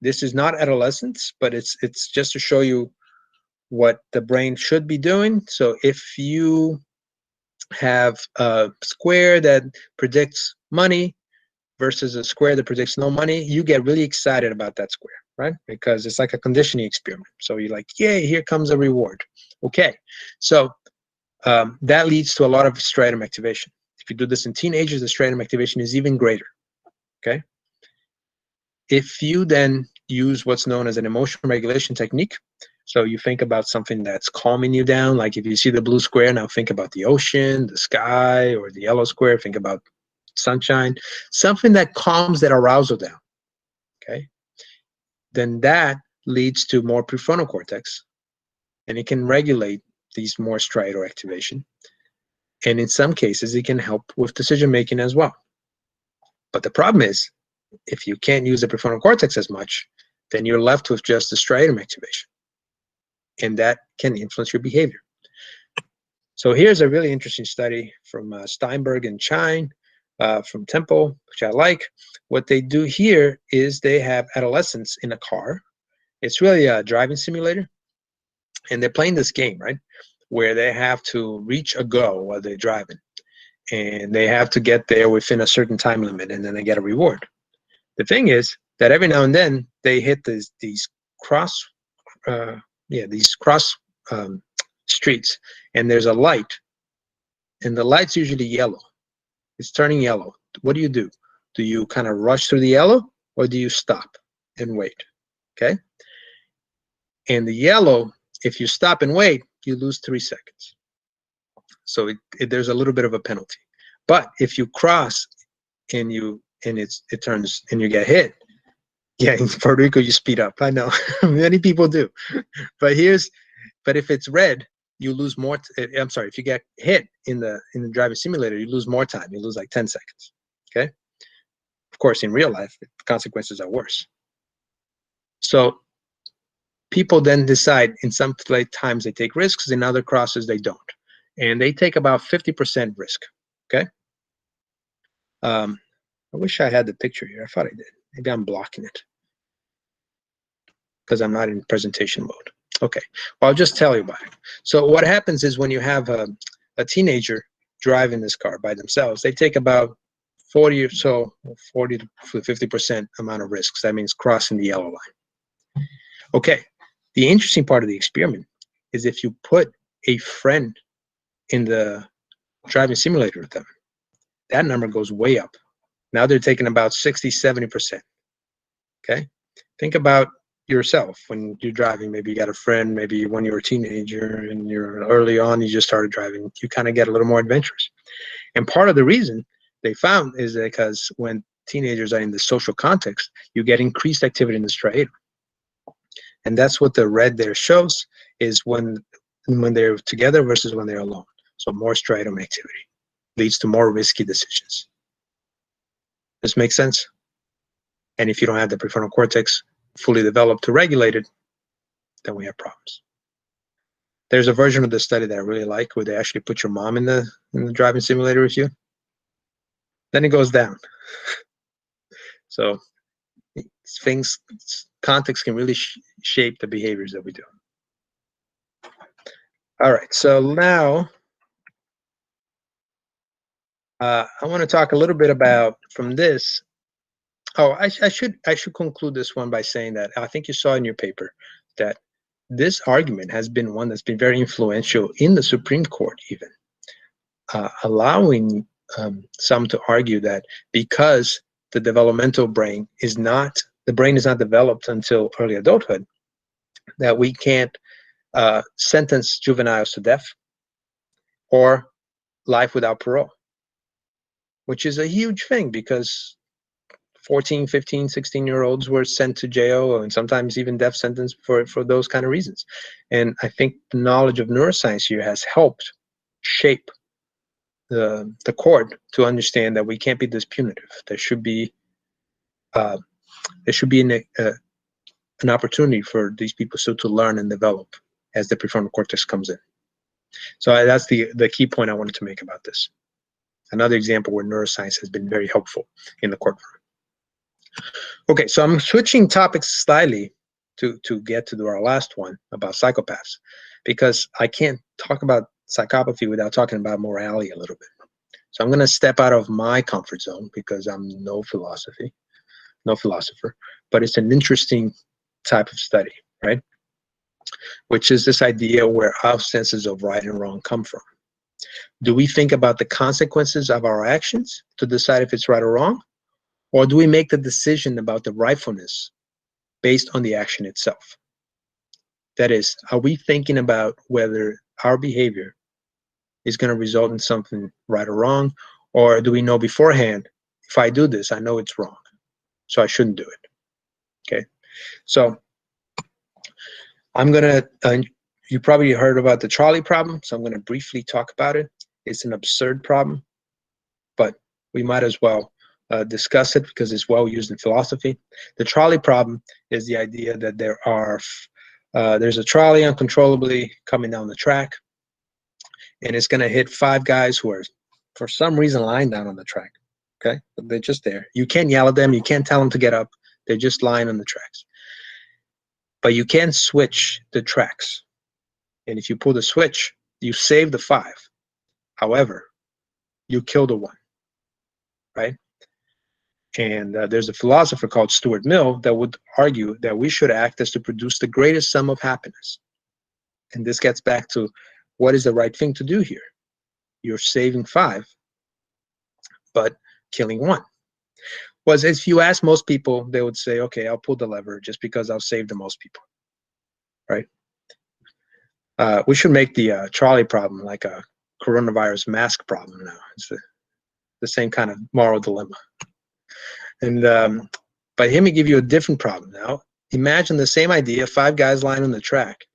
this is not adolescence, but it's just to show you what the brain should be doing. So if you have a square that predicts money versus a square that predicts no money, you get really excited about that square, right? Because it's like a conditioning experiment. So you're like, yay, here comes a reward. Okay, so that leads to a lot of striatum activation. If you do this in teenagers, the striatum activation is even greater, okay? If you then use what's known as an emotion regulation technique, so you think about something that's calming you down, like if you see the blue square, now think about the ocean, the sky, or the yellow square, think about sunshine, something that calms that arousal down, okay? Then that leads to more prefrontal cortex, and it can regulate these more striatal activation. And in some cases, it can help with decision-making as well. But the problem is, if you can't use the prefrontal cortex as much, then you're left with just the striatum activation. And that can influence your behavior. So here's a really interesting study from Steinberg and Chine from Temple, which I like. What they do here is they have adolescents in a car. It's really a driving simulator. And they're playing this game, right? Where they have to reach a goal while they're driving. And they have to get there within a certain time limit, and then they get a reward. The thing is that every now and then they hit these cross streets, and there's a light, and the light's usually yellow. It's turning yellow. What do? Do you kind of rush through the yellow, or do you stop and wait? Okay. And the yellow, if you stop and wait, you lose 3 seconds. So there's a little bit of a penalty. But if you cross and it turns and you get hit, yeah, in Puerto Rico you speed up. I know many people do. But if it's red, you lose more. I'm sorry, if you get hit in the driving simulator, you lose more time. You lose like 10 seconds. Okay. Of course, in real life, the consequences are worse. So people then decide in some times they take risks, in other crosses they don't. And they take about 50% risk, okay? I wish I had the picture here. I thought I did. Maybe I'm blocking it because I'm not in presentation mode. Okay, well, I'll just tell you about it. So what happens is when you have a teenager driving this car by themselves, they take about 40 or so, 40 to 50% amount of risks. That means crossing the yellow line. Okay, the interesting part of the experiment is if you put a friend in the driving simulator with them, that number goes way up. Now they're taking about 60, 70%. Okay, think about yourself when you're driving. Maybe you got a friend, maybe when you're a teenager and you're early on, you just started driving, you kind of get a little more adventurous. And part of the reason they found is because when teenagers are in the social context, you get increased activity in the striatum. And that's what the red there shows, is when they're together versus when they're alone. So more striatum activity leads to more risky decisions. This makes sense? And if you don't have the prefrontal cortex fully developed to regulate it, then we have problems. There's a version of the study that I really like where they actually put your mom in the driving simulator with you. Then it goes down. So context can really shape the behaviors that we do. All right, so now I want to talk a little bit about from this. Oh, I should conclude this one by saying that I think you saw in your paper that this argument has been one that's been very influential in the Supreme Court, even allowing some to argue that because the developmental brain is not developed until early adulthood, that we can't sentence juveniles to death or life without parole, which is a huge thing because 14, 15, 16-year-olds were sent to jail and sometimes even death sentence for those kind of reasons. And I think the knowledge of neuroscience here has helped shape the court to understand that we can't be this punitive. There should be an opportunity for these people still to learn and develop as the prefrontal cortex comes in. So that's the key point I wanted to make about this. Another example where neuroscience has been very helpful in the courtroom. Okay, so I'm switching topics slightly to get to our last one about psychopaths, because I can't talk about psychopathy without talking about morality a little bit. So I'm going to step out of my comfort zone because I'm no philosopher, but it's an interesting type of study, right? Which is this idea where our senses of right and wrong come from. Do we think about the consequences of our actions to decide if it's right or wrong? Or do we make the decision about the rightfulness based on the action itself? That is, are we thinking about whether our behavior is going to result in something right or wrong? Or do we know beforehand, if I do this, I know it's wrong, so I shouldn't do it? Okay, so I'm going to, you probably heard about the trolley problem, so I'm going to briefly talk about it. It's an absurd problem, but we might as well discuss it because it's well used in philosophy. The trolley problem is the idea that there's a trolley uncontrollably coming down the track, and it's going to hit 5 guys who are, for some reason, lying down on the track. Okay, they're just there. You can't yell at them. You can't tell them to get up. They're just lying on the tracks. But you can switch the tracks, and if you pull the switch, you save the 5. However, you kill the 1, right? And there's a philosopher called Stuart Mill that would argue that we should act as to produce the greatest sum of happiness. And this gets back to what is the right thing to do here? You're saving 5, but killing 1. Whereas if you ask most people, they would say, okay, I'll pull the lever just because I'll save the most people, right? We should make the trolley problem like a coronavirus mask problem now. It's the same kind of moral dilemma. And but let me give you a different problem now. Imagine the same idea, 5 guys lying on the track.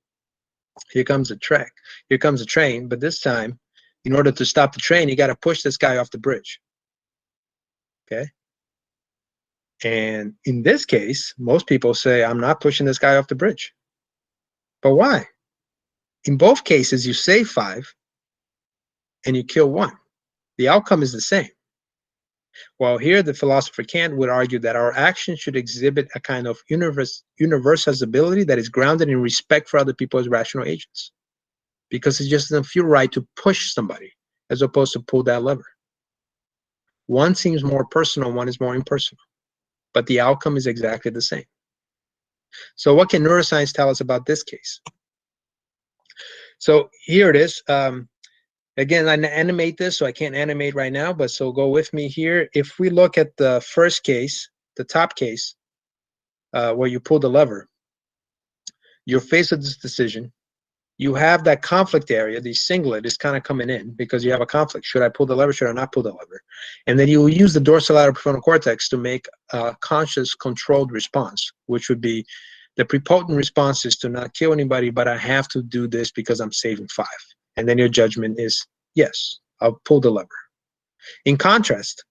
Here comes a train, but this time, in order to stop the train, you got to push this guy off the bridge. Okay? And in this case, most people say, I'm not pushing this guy off the bridge. But why? In both cases, you save 5 and you kill 1. The outcome is the same. Well, here the philosopher Kant would argue that our actions should exhibit a kind of universalizability that is grounded in respect for other people as rational agents. Because it just doesn't feel right to push somebody as opposed to pull that lever. One seems more personal, one is more impersonal, but the outcome is exactly the same. So what can neuroscience tell us about this case? So here it is. Again, I animate this, so I can't animate right now, but so go with me here. If we look at the first case, the top case, where you pull the lever, you're faced with this decision. You have that conflict area, the singlet is kind of coming in because you have a conflict. Should I pull the lever? Should I not pull the lever? And then you will use the dorsolateral prefrontal cortex to make a conscious, controlled response, which would be the prepotent response is to not kill anybody, but I have to do this because I'm saving 5. And then your judgment is, yes, I'll pull the lever. In contrast,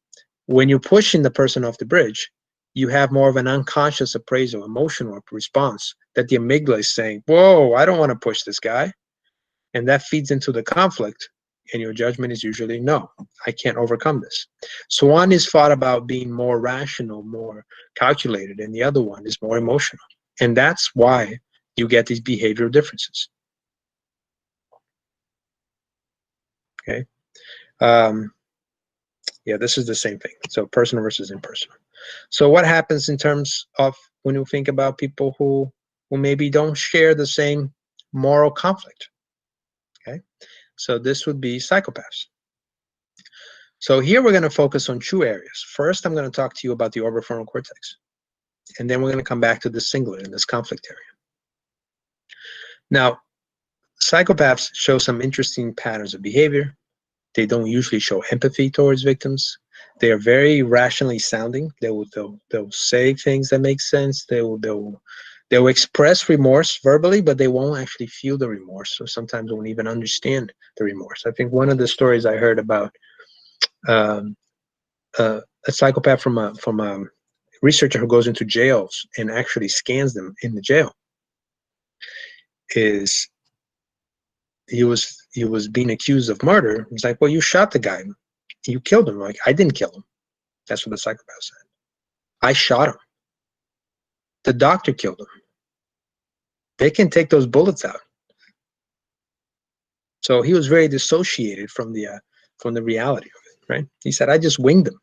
when you're pushing the person off the bridge, you have more of an unconscious appraisal, emotional response that the amygdala is saying, whoa, I don't want to push this guy. And that feeds into the conflict. And your judgment is usually, no, I can't overcome this. So one is thought about being more rational, more calculated, and the other one is more emotional. And that's why you get these behavioral differences. Okay. Yeah, this is the same thing. So personal versus impersonal. So what happens in terms of when you think about people who maybe don't share the same moral conflict? Okay. So this would be psychopaths. So here we're going to focus on 2 areas. First, I'm going to talk to you about the orbitofrontal cortex. And then we're going to come back to the singlet in this conflict area. Now, psychopaths show some interesting patterns of behavior. They don't usually show empathy towards victims. They are very rationally sounding. They'll say things that make sense. They'll express remorse verbally, but they won't actually feel the remorse, or sometimes won't even understand the remorse. I think one of the stories I heard about a psychopath from a researcher who goes into jails and actually scans them in the jail is he was being accused of murder. He's like, well, you shot the guy. You killed him. Like, I didn't kill him. That's what the psychopath said. I shot him. The doctor killed him. They can take those bullets out. So he was very dissociated from the reality of it, right? He said, I just winged him.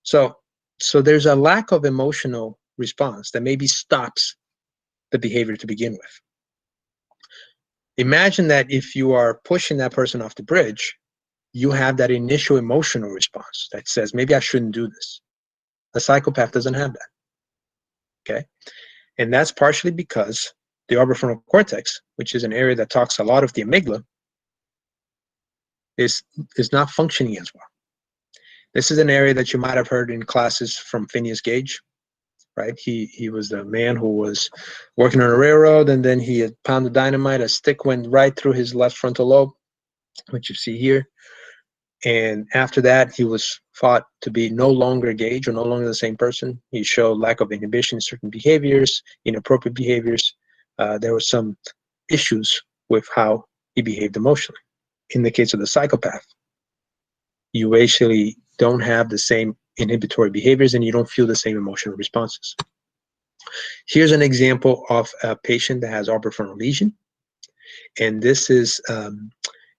So there's a lack of emotional response that maybe stops the behavior to begin with. Imagine that if you are pushing that person off the bridge, you have that initial emotional response that says, maybe I shouldn't do this. A psychopath doesn't have that. Okay? And that's partially because the orbitofrontal cortex, which is an area that talks a lot of the amygdala, is not functioning as well. This is an area that you might have heard in classes from Phineas Gage, right? He was the man who was working on a railroad, and then he had pounded dynamite. A stick went right through his left frontal lobe, which you see here. And after that, he was thought to be no longer Gage, or no longer the same person. He showed lack of inhibition in certain behaviors, inappropriate behaviors. There were some issues with how he behaved emotionally. In the case of the psychopath, you basically don't have the same inhibitory behaviors and you don't feel the same emotional responses. Here's an example of a patient that has orbitofrontal lesion. And this is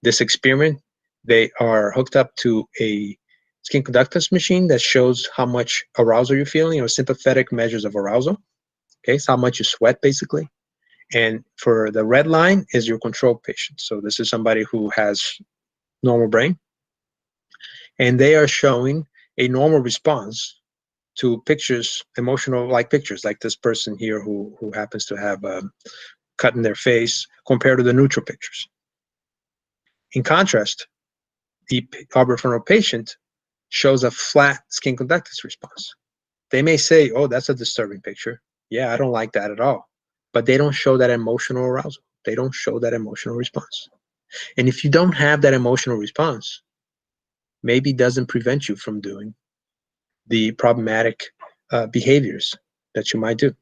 this experiment. They are hooked up to a skin conductance machine that shows how much arousal you're feeling, or sympathetic measures of arousal. Okay, so how much you sweat, basically. And for the red line is your control patient. So this is somebody who has normal brain. And they are showing a normal response to pictures, emotional like pictures, like this person here who happens to have a cut in their face, compared to the neutral pictures. In contrast, the orbitofrontal patient shows a flat skin conductance response. They may say, oh, that's a disturbing picture. Yeah, I don't like that at all. But they don't show that emotional arousal. They don't show that emotional response. And if you don't have that emotional response, maybe it doesn't prevent you from doing the problematic behaviors that you might do.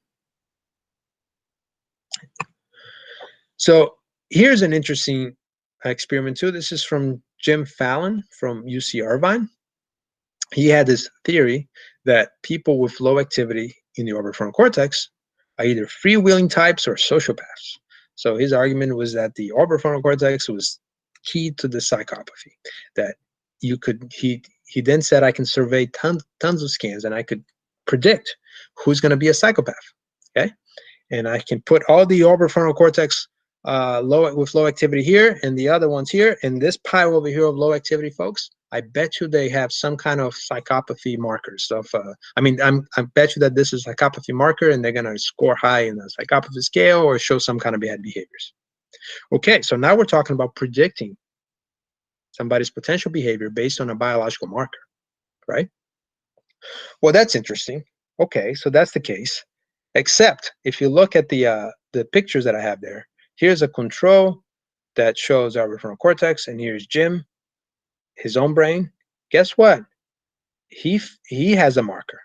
So here's an interesting experiment too. This is from Jim Fallon from UC Irvine. He had this theory that people with low activity in the orbitofrontal cortex are either freewheeling types or sociopaths. So his argument was that the orbitofrontal cortex was key to the psychopathy. That you could, he then said, I can survey tons of scans and I could predict who's going to be a psychopath. Okay, and I can put all the orbitofrontal cortex with low activity here and the other ones here, and this pile over here of low activity folks, I bet you they have some kind of psychopathy markers of I bet you that this is a psychopathy marker and they're going to score high in the psychopathy scale or show some kind of bad behaviors. Okay, so now we're talking about predicting somebody's potential behavior based on a biological marker, right? Well, that's interesting. Okay, so that's the case, except if you look at the pictures that I have there, here's a control that shows our prefrontal cortex, and here's Jim, his own brain. Guess what? He has a marker.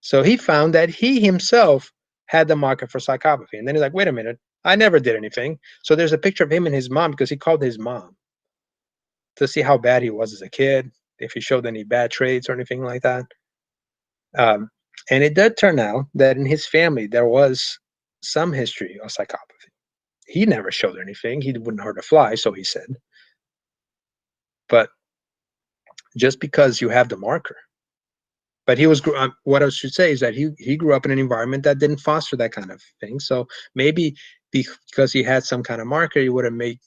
So he found that he himself had the marker for psychopathy. And then he's like, wait a minute, I never did anything. So there's a picture of him and his mom, because he called his mom to see how bad he was as a kid, if he showed any bad traits or anything like that. And it did turn out that in his family, there was some history of psychopathy. He never showed anything. He wouldn't hurt a fly, so he said. But just because you have the marker. But he was, what I should say is that he grew up in an environment that didn't foster that kind of thing. So maybe because he had some kind of marker, he would have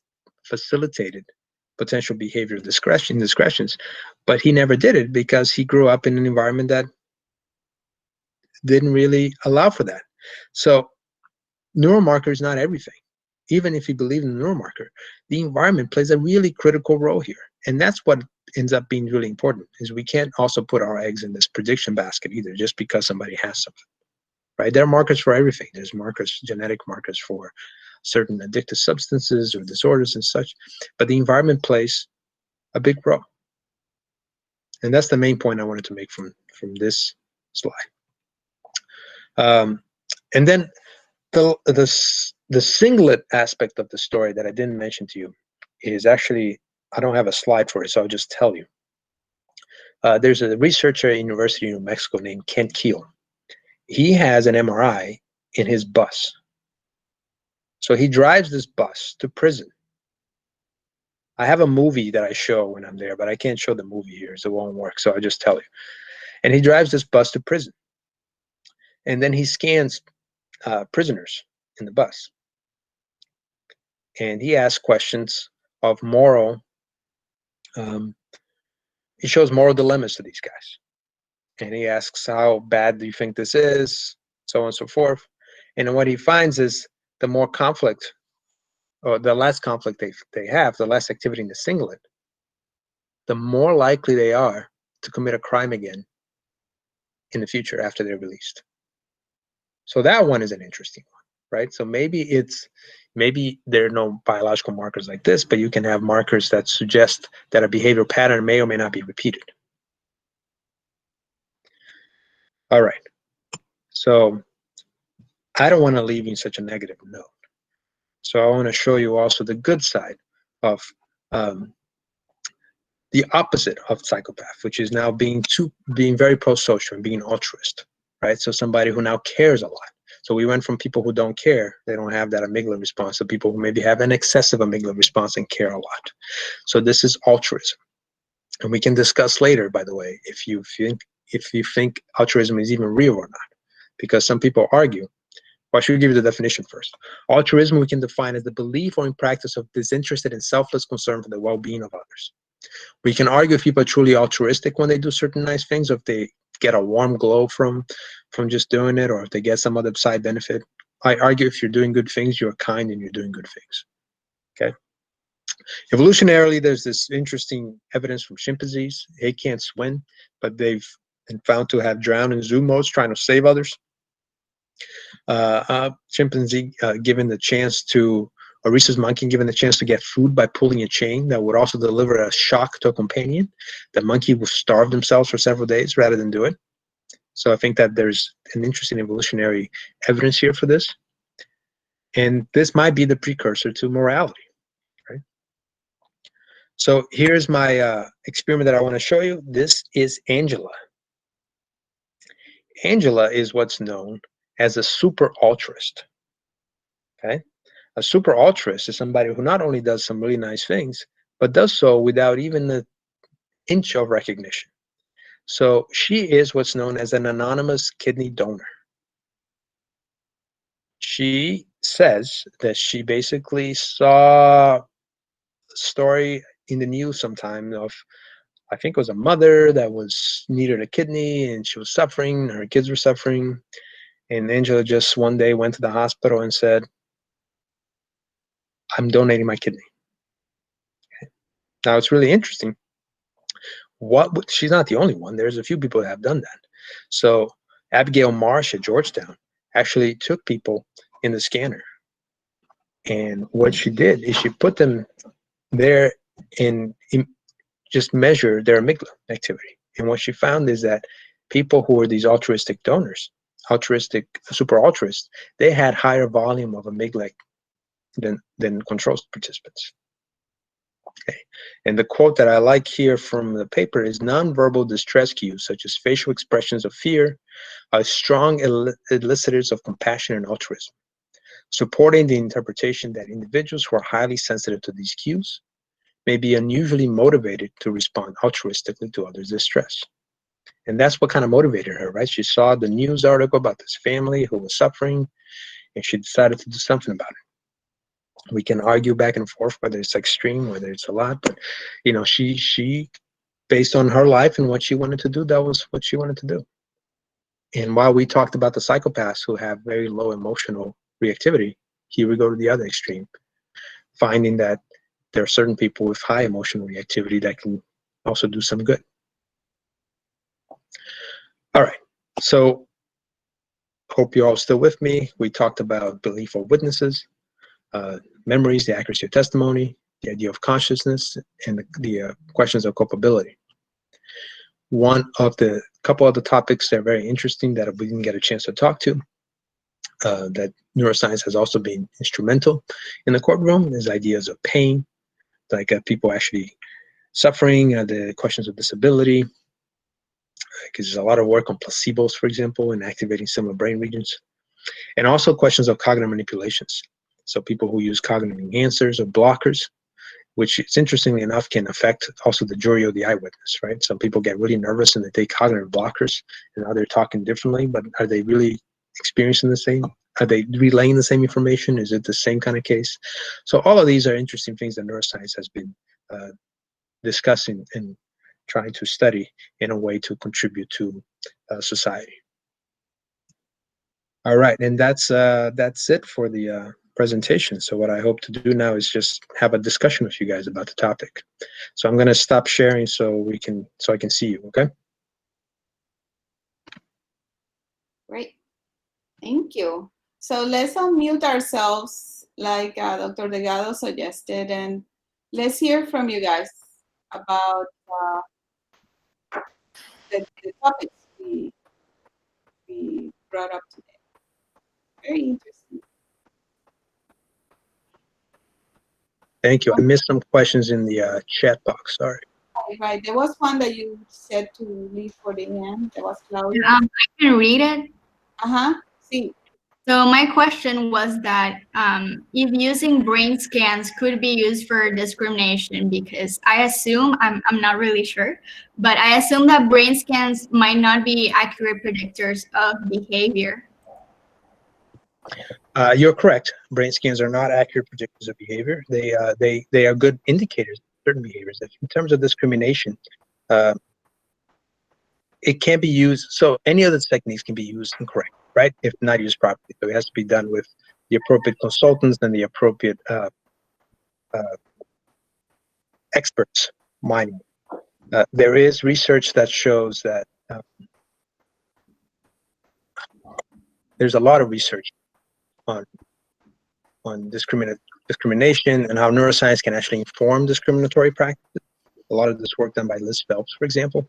facilitated potential behavior discretions. But he never did it because he grew up in an environment that didn't really allow for that. So neuromarker is not everything. Even if you believe in the neuromarker, the environment plays a really critical role here. And that's what ends up being really important, is we can't also put our eggs in this prediction basket either, just because somebody has something, right? There are markers for everything. There's markers, genetic markers for certain addictive substances or disorders and such, but the environment plays a big role. And that's the main point I wanted to make from this slide. And then the singlet aspect of the story that I didn't mention to you is actually, I don't have a slide for it, so I'll just tell you. There's a researcher at University of New Mexico named Kent Keel. He has an MRI in his bus. So he drives this bus to prison. I have a movie that I show when I'm there, but I can't show the movie here, so it won't work, so I'll just tell you. And he drives this bus to prison. And then he scans prisoners in the bus. And he asks questions of moral, he shows moral dilemmas to these guys. And he asks, how bad do you think this is? So on and so forth. And what he finds is the more conflict, or the less conflict they have, the less activity in the singlet, the more likely they are to commit a crime again in the future after they're released. So that one is an interesting one, right? So maybe there are no biological markers like this, but you can have markers that suggest that a behavioral pattern may or may not be repeated. All right. So I don't want to leave you in such a negative note. So I want to show you also the good side of the opposite of psychopath, which is now being very pro-social and being altruist, right? So somebody who now cares a lot. So we went from people who don't care, they don't have that amygdala response, to people who maybe have an excessive amygdala response and care a lot. So this is altruism. And we can discuss later, by the way, if you think altruism is even real or not, because some people argue. Well, I should give you the definition first. Altruism we can define as the belief or in practice of disinterested and selfless concern for the well-being of others. We can argue if people are truly altruistic when they do certain nice things, or if they get a warm glow from just doing it, or if they get some other side benefit. I argue if you're doing good things, you're kind and you're doing good things. Okay. Evolutionarily, there's this interesting evidence from chimpanzees. They can't swim, but they've been found to have drowned in zoo modes trying to save others. Chimpanzee given the chance to, a rhesus monkey given the chance to get food by pulling a chain that would also deliver a shock to a companion, the monkey will starve themselves for several days rather than do it. So I think that there's an interesting evolutionary evidence here for this. And this might be the precursor to morality, right? So here's my experiment that I want to show you. This is Angela. Angela is what's known as a super altruist, okay? A super altruist is somebody who not only does some really nice things, but does so without even an inch of recognition. So she is what's known as an anonymous kidney donor. She says that she basically saw a story in the news sometime of, I think it was a mother that needed a kidney and she was suffering, her kids were suffering. And Angela just one day went to the hospital and said, I'm donating my kidney. Okay. Now it's really interesting. She's not the only one. There's a few people that have done that. So Abigail Marsh at Georgetown actually took people in the scanner. And what she did is she put them there and just measure their amygdala activity. And what she found is that people who were these altruistic donors, super altruists, they had higher volume of amygdala than control participants. Okay. And the quote that I like here from the paper is, nonverbal distress cues such as facial expressions of fear are strong elicitors of compassion and altruism, supporting the interpretation that individuals who are highly sensitive to these cues may be unusually motivated to respond altruistically to others' distress. And that's what kind of motivated her, right? She saw the news article about this family who was suffering, and she decided to do something about it. We can argue back and forth whether it's extreme, whether it's a lot, but you know, she based on her life and what she wanted to do, that was what she wanted to do. And while we talked about the psychopaths who have very low emotional reactivity, here we go to the other extreme, finding that there are certain people with high emotional reactivity that can also do some good. All right, so hope you're all still with me. We talked about belief of witnesses, memories, the accuracy of testimony, the idea of consciousness, and the questions of culpability. One of the couple of the topics that are very interesting that we didn't get a chance to talk to, that neuroscience has also been instrumental in the courtroom, is ideas of pain, like people actually suffering, the questions of disability, because there's a lot of work on placebos, for example, and activating similar brain regions, and also questions of cognitive manipulations. So people who use cognitive enhancers or blockers, which it's interestingly enough can affect also the jury or the eyewitness, right? Some people get really nervous and they take cognitive blockers and now they're talking differently, but are they really experiencing the same? Are they relaying the same information? Is it the same kind of case? So all of these are interesting things that neuroscience has been discussing and trying to study in a way to contribute to society. All right, and that's it for the presentation. So what I hope to do now is just have a discussion with you guys about the topic. So I'm going to stop sharing so I can see you, okay? Great. Thank you. So let's unmute ourselves like Dr. Delgado suggested, and let's hear from you guys about the topics we brought up today. Very interesting. Thank you. I missed some questions in the chat box, sorry. Right, there was one that you said to leave for the end. That was Claudia. I can read it. See. So my question was that if using brain scans could be used for discrimination, because I assume, I'm not really sure, but I assume that brain scans might not be accurate predictors of behavior. You're correct. Brain scans are not accurate predictors of behavior. They are good indicators of certain behaviors. In terms of discrimination, it can be used. So any of the techniques can be used incorrect, right? If not used properly. So it has to be done with the appropriate consultants and the appropriate experts minding. There is research that shows that there's a lot of research on discrimination and how neuroscience can actually inform discriminatory practices. A lot of this work done by Liz Phelps, for example,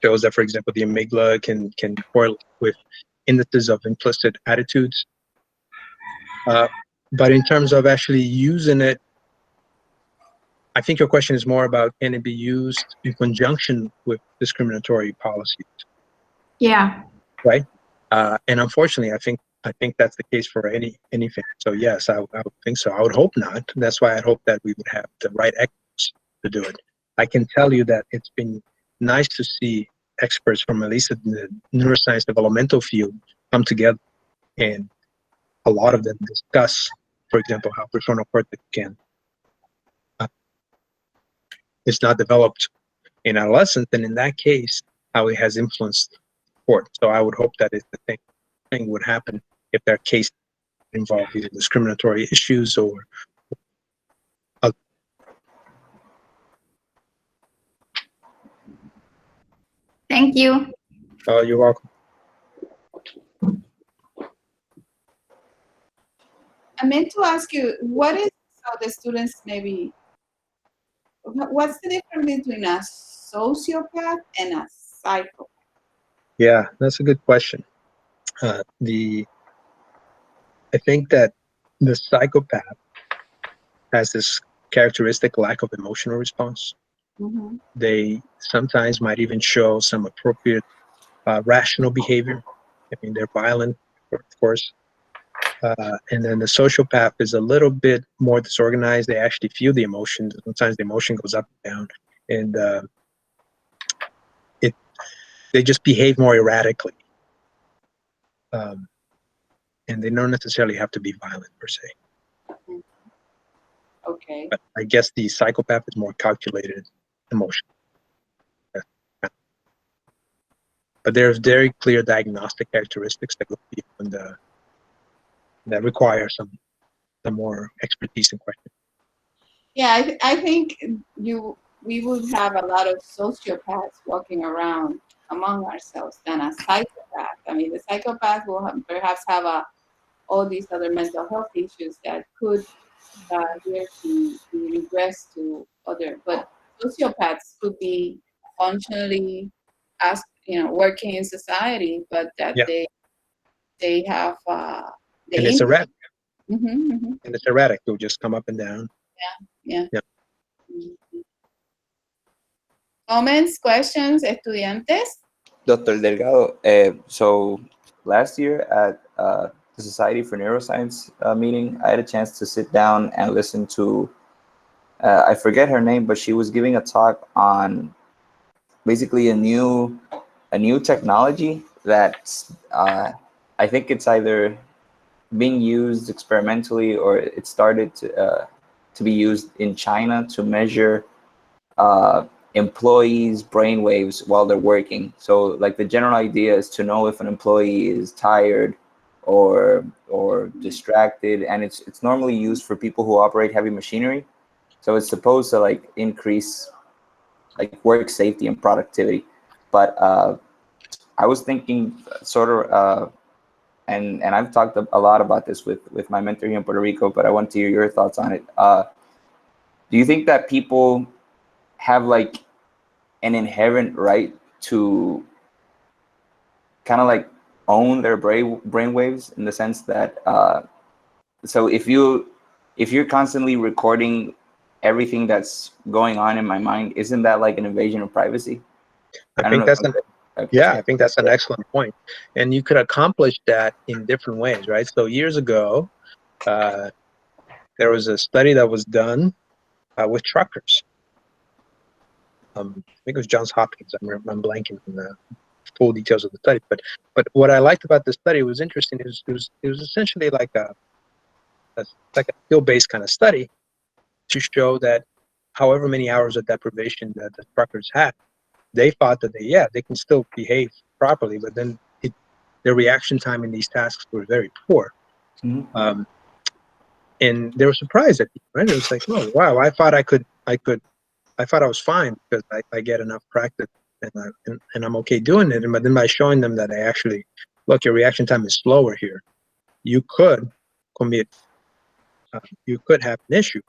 shows that, for example, the amygdala can correlate with indices of implicit attitudes. But in terms of actually using it, I think your question is more about, can it be used in conjunction with discriminatory policies? Yeah. Right? And unfortunately, I think I think that's the case for anything. So yes, I would think so. I would hope not. That's why I hope that we would have the right experts to do it. I can tell you that it's been nice to see experts from at least in the neuroscience developmental field come together, and a lot of them discuss, for example, how prefrontal cortex is not developed in adolescence, and in that case, how it has influenced sport. So I would hope that the thing would happen if there are cases involve either discriminatory issues or other. Thank you. You're welcome. I meant to ask you, what is, so the students maybe, what's the difference between a sociopath and a psychopath? Yeah, that's a good question. I think that the psychopath has this characteristic lack of emotional response. Mm-hmm. They sometimes might even show some appropriate rational behavior. I mean, they're violent, of course. And then the sociopath is a little bit more disorganized. They actually feel the emotions. Sometimes the emotion goes up and down, and they just behave more erratically. And they don't necessarily have to be violent per se. Okay. But I guess the psychopath is more calculated emotion. But there's very clear diagnostic characteristics that go beyond that require some more expertise in question. Yeah, I think we would have a lot of sociopaths walking around among ourselves than a psychopath. I mean, the psychopath will perhaps have all these other mental health issues that could be regressed to other, but sociopaths could be functionally working in society, but that they have and it's erratic. Mm-hmm, mm-hmm. And it's erratic. They'll just come up and down. Yeah. Mm-hmm. Comments, questions, estudiantes? Dr. Delgado, so last year at the Society for Neuroscience meeting, I had a chance to sit down and listen to, I forget her name, but she was giving a talk on basically a new technology that I think it's either being used experimentally or it started to be used in China to measure employees' brainwaves while they're working. So like the general idea is to know if an employee is tired or distracted, and it's normally used for people who operate heavy machinery. So it's supposed to like increase like work safety and productivity. But I was thinking sort of, and I've talked a lot about this with my mentor here in Puerto Rico, but I want to hear your thoughts on it. Do you think that people have like an inherent right to kind of like own their brainwaves in the sense that so if you're constantly recording everything that's going on in my mind, isn't that like an invasion of privacy? I think that's I think that's an excellent point. And you could accomplish that in different ways, right? So years ago, there was a study that was done with truckers. I think it was Johns Hopkins. I'm blanking on the full details of the study, but what I liked about the study was interesting. It was essentially like a skill-based kind of study to show that however many hours of deprivation that the truckers had, they thought that they can still behave properly, but then their reaction time in these tasks were very poor. Mm-hmm. And they were surprised at it, right? It was like, oh wow, I thought I was fine because I get enough practice and I'm okay doing it. But then by showing them that look, your reaction time is slower here, you could you could have an issue.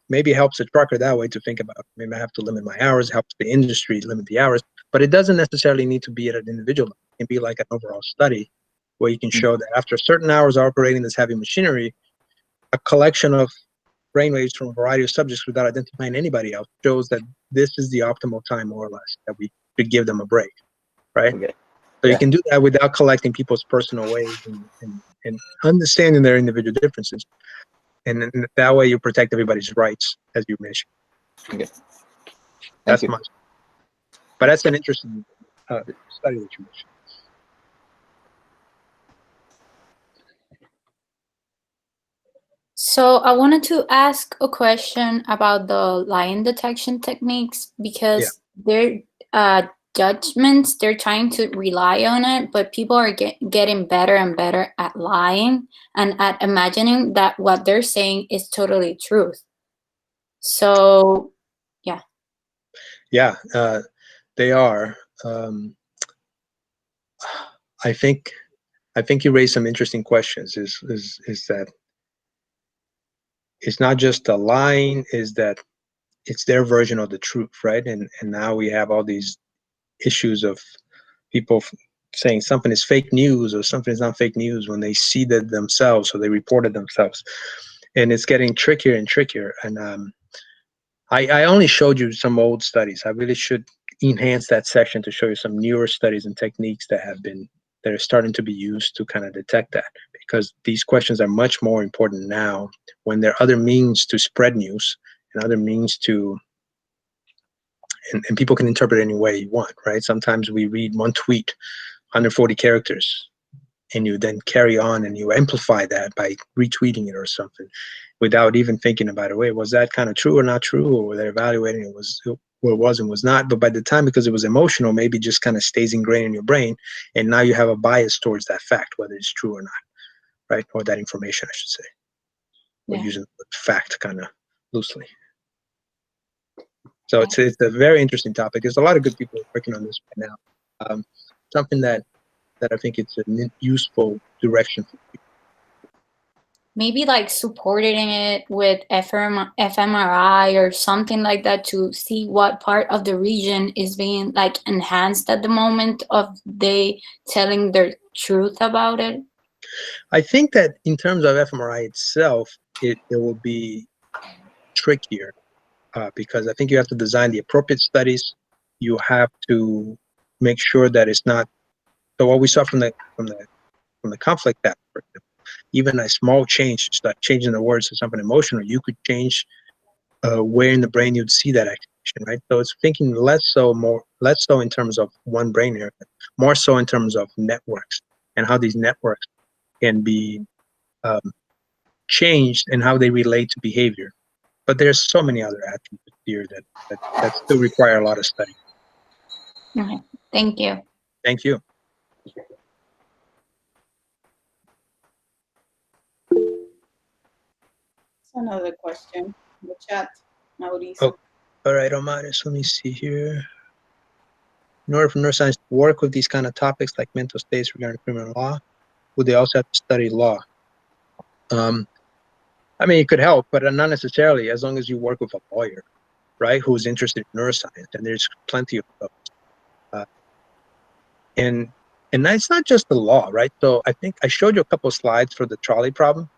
Maybe it helps the trucker that way to think about, maybe I have to limit my hours, helps the industry limit the hours, but it doesn't necessarily need to be at an individual level. It can be like an overall study where you can show that after certain hours operating this heavy machinery, a collection of brainwaves from a variety of subjects without identifying anybody else shows that this is the optimal time, more or less, that we should give them a break, right? Okay. So you can do that without collecting people's personal ways and understanding their individual differences. And then that way you protect everybody's rights, as you mentioned. Okay. That's you. much. But that's an interesting study that you mentioned. So I wanted to ask a question about the lie detection techniques, because they're judgments, they're trying to rely on it, but people are getting better and better at lying and at imagining that what they're saying is totally truth. So, yeah. Yeah, they are. I think you raised some interesting questions. Is that it's not just the lying, is that it's their version of the truth, right? And now we have all these issues of people saying something is fake news or something is not fake news when they see that themselves or they report it themselves. And it's getting trickier and trickier. And I only showed you some old studies. I really should enhance that section to show you some newer studies and techniques that are starting to be used to kind of detect that, because these questions are much more important now when there are other means to spread news and other means to, and people can interpret it any way you want, right? Sometimes we read one tweet, 140 characters, and you then carry on and you amplify that by retweeting it or something without even thinking about it. Wait, was that kind of true or not true? Or were they evaluating it was what was and was not? But by the time, because it was emotional, maybe it just kind of stays ingrained in your brain, and now you have a bias towards that fact, whether it's true or not, right? Or that information, I should say. We're using the word fact kind of loosely. So it's a very interesting topic. There's a lot of good people working on this right now. Something that I think it's a useful direction for people. Maybe like supporting it with fMRI or something like that to see what part of the region is being like enhanced at the moment of they telling their truth about it. I think that in terms of fMRI itself, it will be trickier because I think you have to design the appropriate studies. You have to make sure that it's not. So what we saw from the conflict aspect, for example, even a small change, start changing the words to something emotional, you could change where in the brain you'd see that activation, right? So it's thinking less so in terms of one brain area, more so in terms of networks and how these networks can be changed and how they relate to behavior. But there's so many other attributes here that still require a lot of study. Okay. Thank you. Thank you. Another question in the chat, Mauricio. Oh, all right, Omaris, let me see here. In order for neuroscience to work with these kind of topics like mental states regarding criminal law, would they also have to study law? I mean, it could help, but not necessarily, as long as you work with a lawyer, right, who's interested in neuroscience, and there's plenty of those. And it's not just the law, right? So I think I showed you a couple of slides for the trolley problem,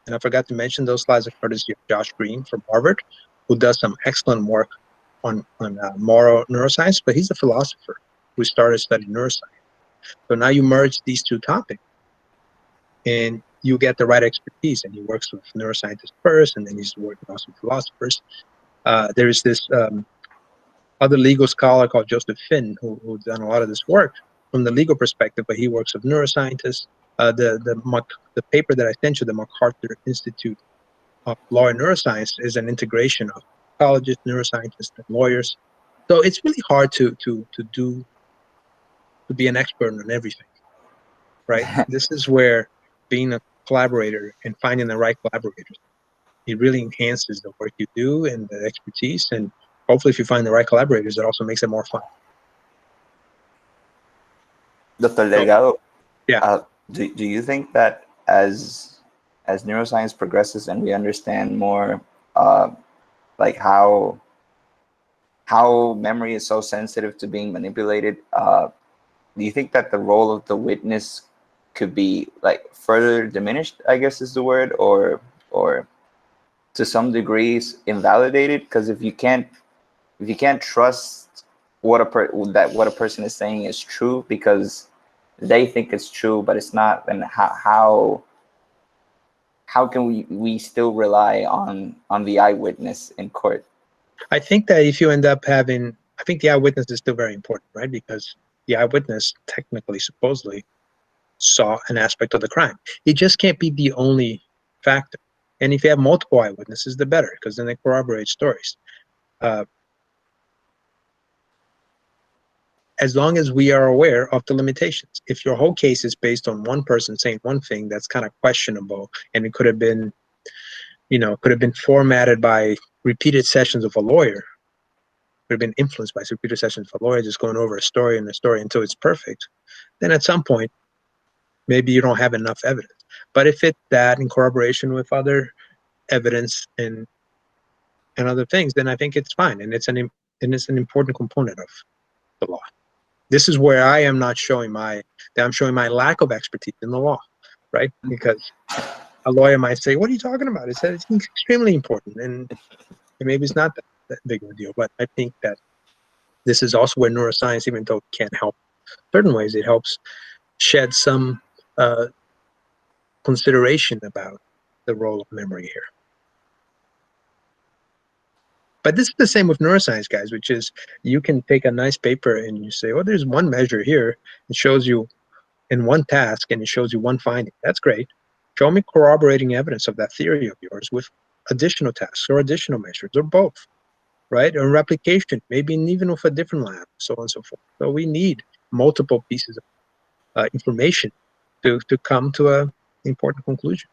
and I forgot to mention those slides are courtesy of Josh Green from Harvard, who does some excellent work on moral neuroscience, but he's a philosopher who started studying neuroscience. So now you merge these two topics, and you get the right expertise, and he works with neuroscientists first, and then he's working also with philosophers. There is this other legal scholar called Joseph Finn who's done a lot of this work from the legal perspective, but he works with neuroscientists. The paper that I sent you, the MacArthur Institute of Law and Neuroscience, is an integration of psychologists, neuroscientists, and lawyers. So it's really hard to be an expert on everything, right? This is where being a collaborator and finding the right collaborators, it really enhances the work you do and the expertise. And hopefully, if you find the right collaborators, it also makes it more fun. Dr. Delgado, yeah. Do you think that as neuroscience progresses and we understand more, like how memory is so sensitive to being manipulated, do you think that the role of the witness could be like further diminished, I guess is the word, or to some degrees invalidated? Because if you can't trust what a person is saying is true, because they think it's true, but it's not, then how can we still rely on the eyewitness in court? I think that if you end up having, I think the eyewitness is still very important, right? Because the eyewitness technically, supposedly, saw an aspect of the crime. It just can't be the only factor. And if you have multiple eyewitnesses, the better, because then they corroborate stories. As long as we are aware of the limitations. If your whole case is based on one person saying one thing, that's kind of questionable, and it could have been, could have been formatted by repeated sessions of a lawyer, could have been influenced by repeated sessions of a lawyer just going over a story and a story until it's perfect, then at some point, maybe you don't have enough evidence. But if it's that in corroboration with other evidence and other things, then I think it's fine, and it's an important component of the law. This is where I am not showing I'm showing my lack of expertise in the law, right? Because a lawyer might say, "What are you talking about?" It's extremely important, and maybe it's not that big of a deal. But I think that this is also where neuroscience, even though it can't help certain ways, it helps shed some consideration about the role of memory here. But this is the same with neuroscience, guys, which is you can take a nice paper and you say, "Oh, there's one measure here. It shows you in one task and it shows you one finding." That's great. Show me corroborating evidence of that theory of yours with additional tasks or additional measures or both, right? Or replication, maybe even with a different lab, so on and so forth. So we need multiple pieces of information to come to an important conclusion.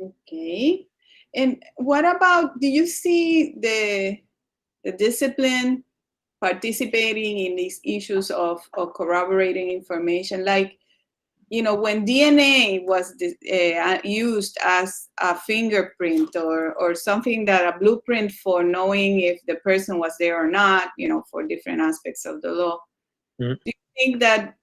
Okay. And what about, do you see the discipline participating in these issues of corroborating information? Like, when DNA was used as a fingerprint or something, that a blueprint for knowing if the person was there or not, for different aspects of the law. Mm-hmm. Do you think that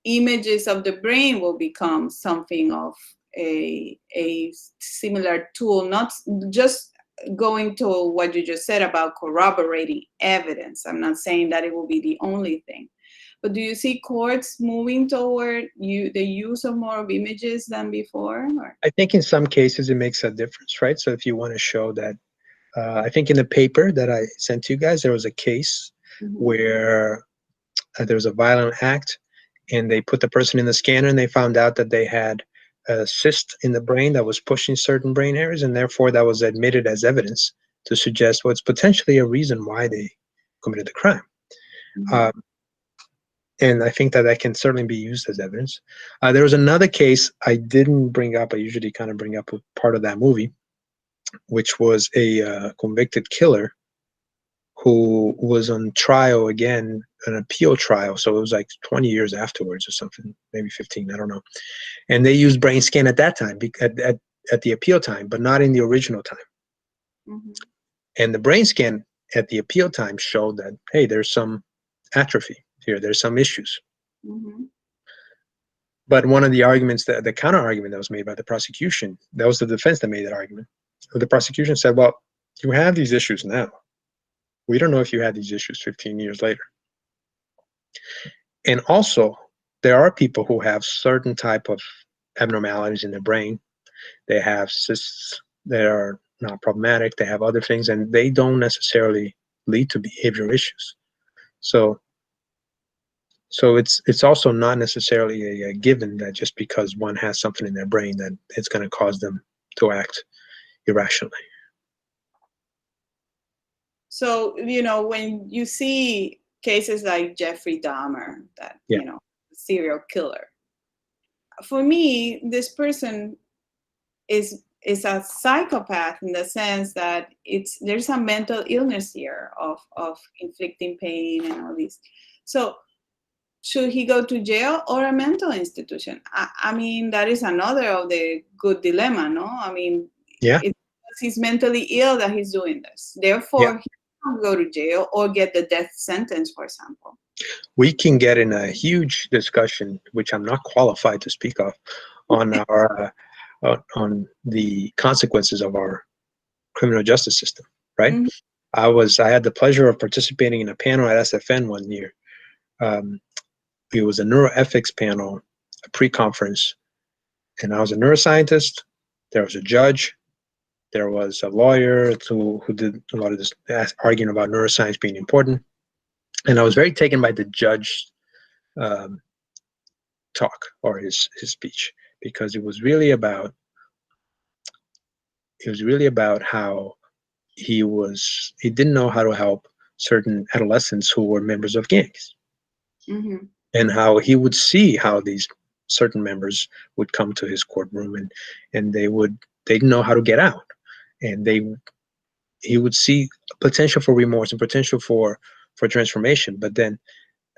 images of the brain will become something of a similar tool, not just going to what you just said about corroborating evidence? I'm not saying that it will be the only thing, but do you see courts moving toward the use of more of images than before? Or? I think in some cases it makes a difference, right? So if you want to show that, I think in the paper that I sent to you guys, there was a case where there was a violent act, and they put the person in the scanner and they found out that they had a cyst in the brain that was pushing certain brain areas, and therefore that was admitted as evidence to suggest what's potentially a reason why they committed the crime. And I think that can certainly be used as evidence. There was another case I didn't bring up. I usually kind of bring up part of that movie, which was a convicted killer who was on trial again, an appeal trial. So it was like 20 years afterwards or something, maybe 15, I don't know. And they used brain scan at that time, at the appeal time, but not in the original time. And the brain scan at the appeal time showed that, hey, there's some atrophy here, there's some issues. But one of the arguments, the counter argument that was made by the prosecution, that was the defense that made that argument. The prosecution said, well, you have these issues now. We don't know if you had these issues 15 years later. And also, there are people who have certain type of abnormalities in their brain. They have cysts that are not problematic. They have other things, and they don't necessarily lead to behavioral issues. So it's also not necessarily a given that just because one has something in their brain that it's going to cause them to act irrationally. So, when you see cases like Jeffrey Dahmer, that, serial killer, for me, this person is a psychopath in the sense that there's a mental illness here of inflicting pain and all this. So should he go to jail or a mental institution? I mean, that is another of the good dilemma, no? I mean, he's mentally ill that he's doing this. Therefore, he can't go to jail or get the death sentence, for example. We can get in a huge discussion, which I'm not qualified to speak of, on our on the consequences of our criminal justice system, right? I had the pleasure of participating in a panel at SFN one year. It was a neuroethics panel, a pre-conference, and I was a neuroscientist. There was a judge. There was a lawyer who did a lot of this arguing about neuroscience being important. And I was very taken by the judge's talk or his speech, because it was really about how he didn't know how to help certain adolescents who were members of gangs. Mm-hmm. And how he would see how these certain members would come to his courtroom and they didn't know how to get out. And he would see potential for remorse and potential for transformation. But then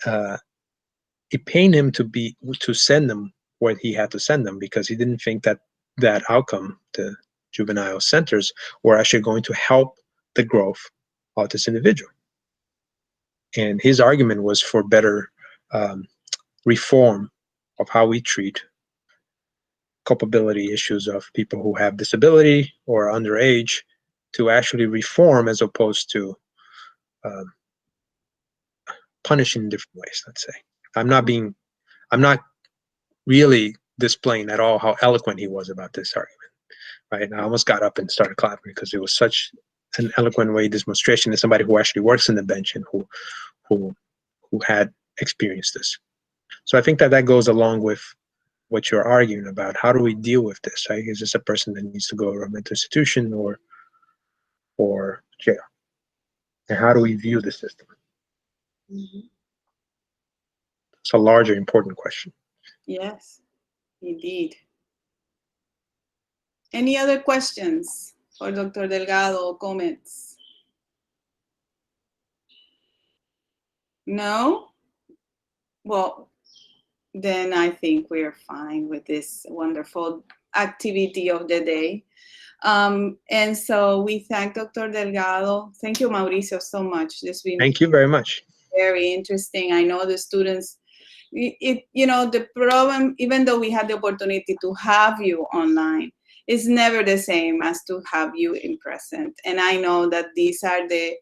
it pained him to send them where he had to send them, because he didn't think that outcome, the juvenile centers, were actually going to help the growth of this individual. And his argument was for better reform of how we treat culpability issues of people who have disability or are underage, to actually reform as opposed to punishing in different ways, let's say. I'm not really displaying at all how eloquent he was about this argument, right? And I almost got up and started clapping because it was such an eloquent way demonstration as somebody who actually works in the bench and who had experienced this. So I think that goes along with what you're arguing about. How do we deal with this, right? Is this a person that needs to go to a mental institution or jail? And how do we view the system? Mm-hmm. It's a larger, important question. Yes, indeed. Any other questions for Dr. Delgado, comments? No? Well, then I think we're fine with this wonderful activity of the day. And so we thank Dr. Delgado. Thank you, Mauricio, so much. Thank you very much. Very interesting. I know the students, the problem, even though we had the opportunity to have you online, is never the same as to have you in present. And I know that these are the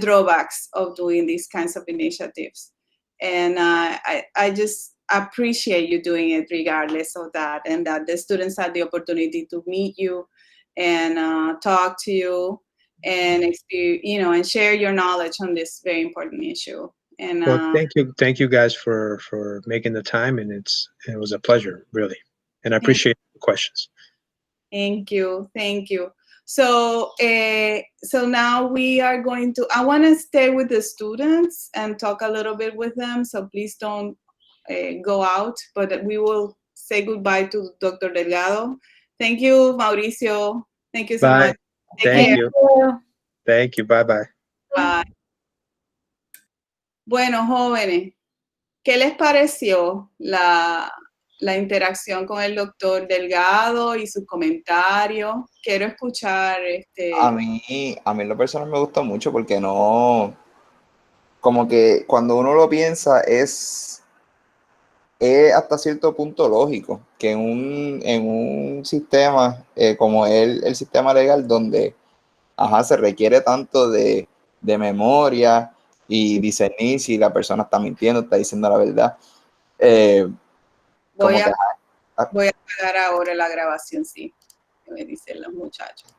drawbacks of doing these kinds of initiatives. And I just appreciate you doing it regardless of that, and that the students had the opportunity to meet you and talk to you and and share your knowledge on this very important issue. And well, thank you guys for making the time, and it was a pleasure, really, and I appreciate the questions. Thank you. So now we are going to, I want to stay with the students and talk a little bit with them, so please don't go out, but we will say goodbye to Dr. Delgado. Thank you, Mauricio. Thank you so much. Thank you. Thank you. Bye-bye. Bye. Bueno, jóvenes, ¿qué les pareció la interacción con el doctor Delgado y sus comentarios? Quiero escuchar A mí en lo personal me gustó mucho porque no, como que cuando uno lo piensa es hasta cierto punto lógico que en un sistema como el sistema legal, donde se requiere tanto de memoria y discernir si la persona está mintiendo, está diciendo la verdad. Voy a apagar ahora la grabación, sí, me dicen los muchachos.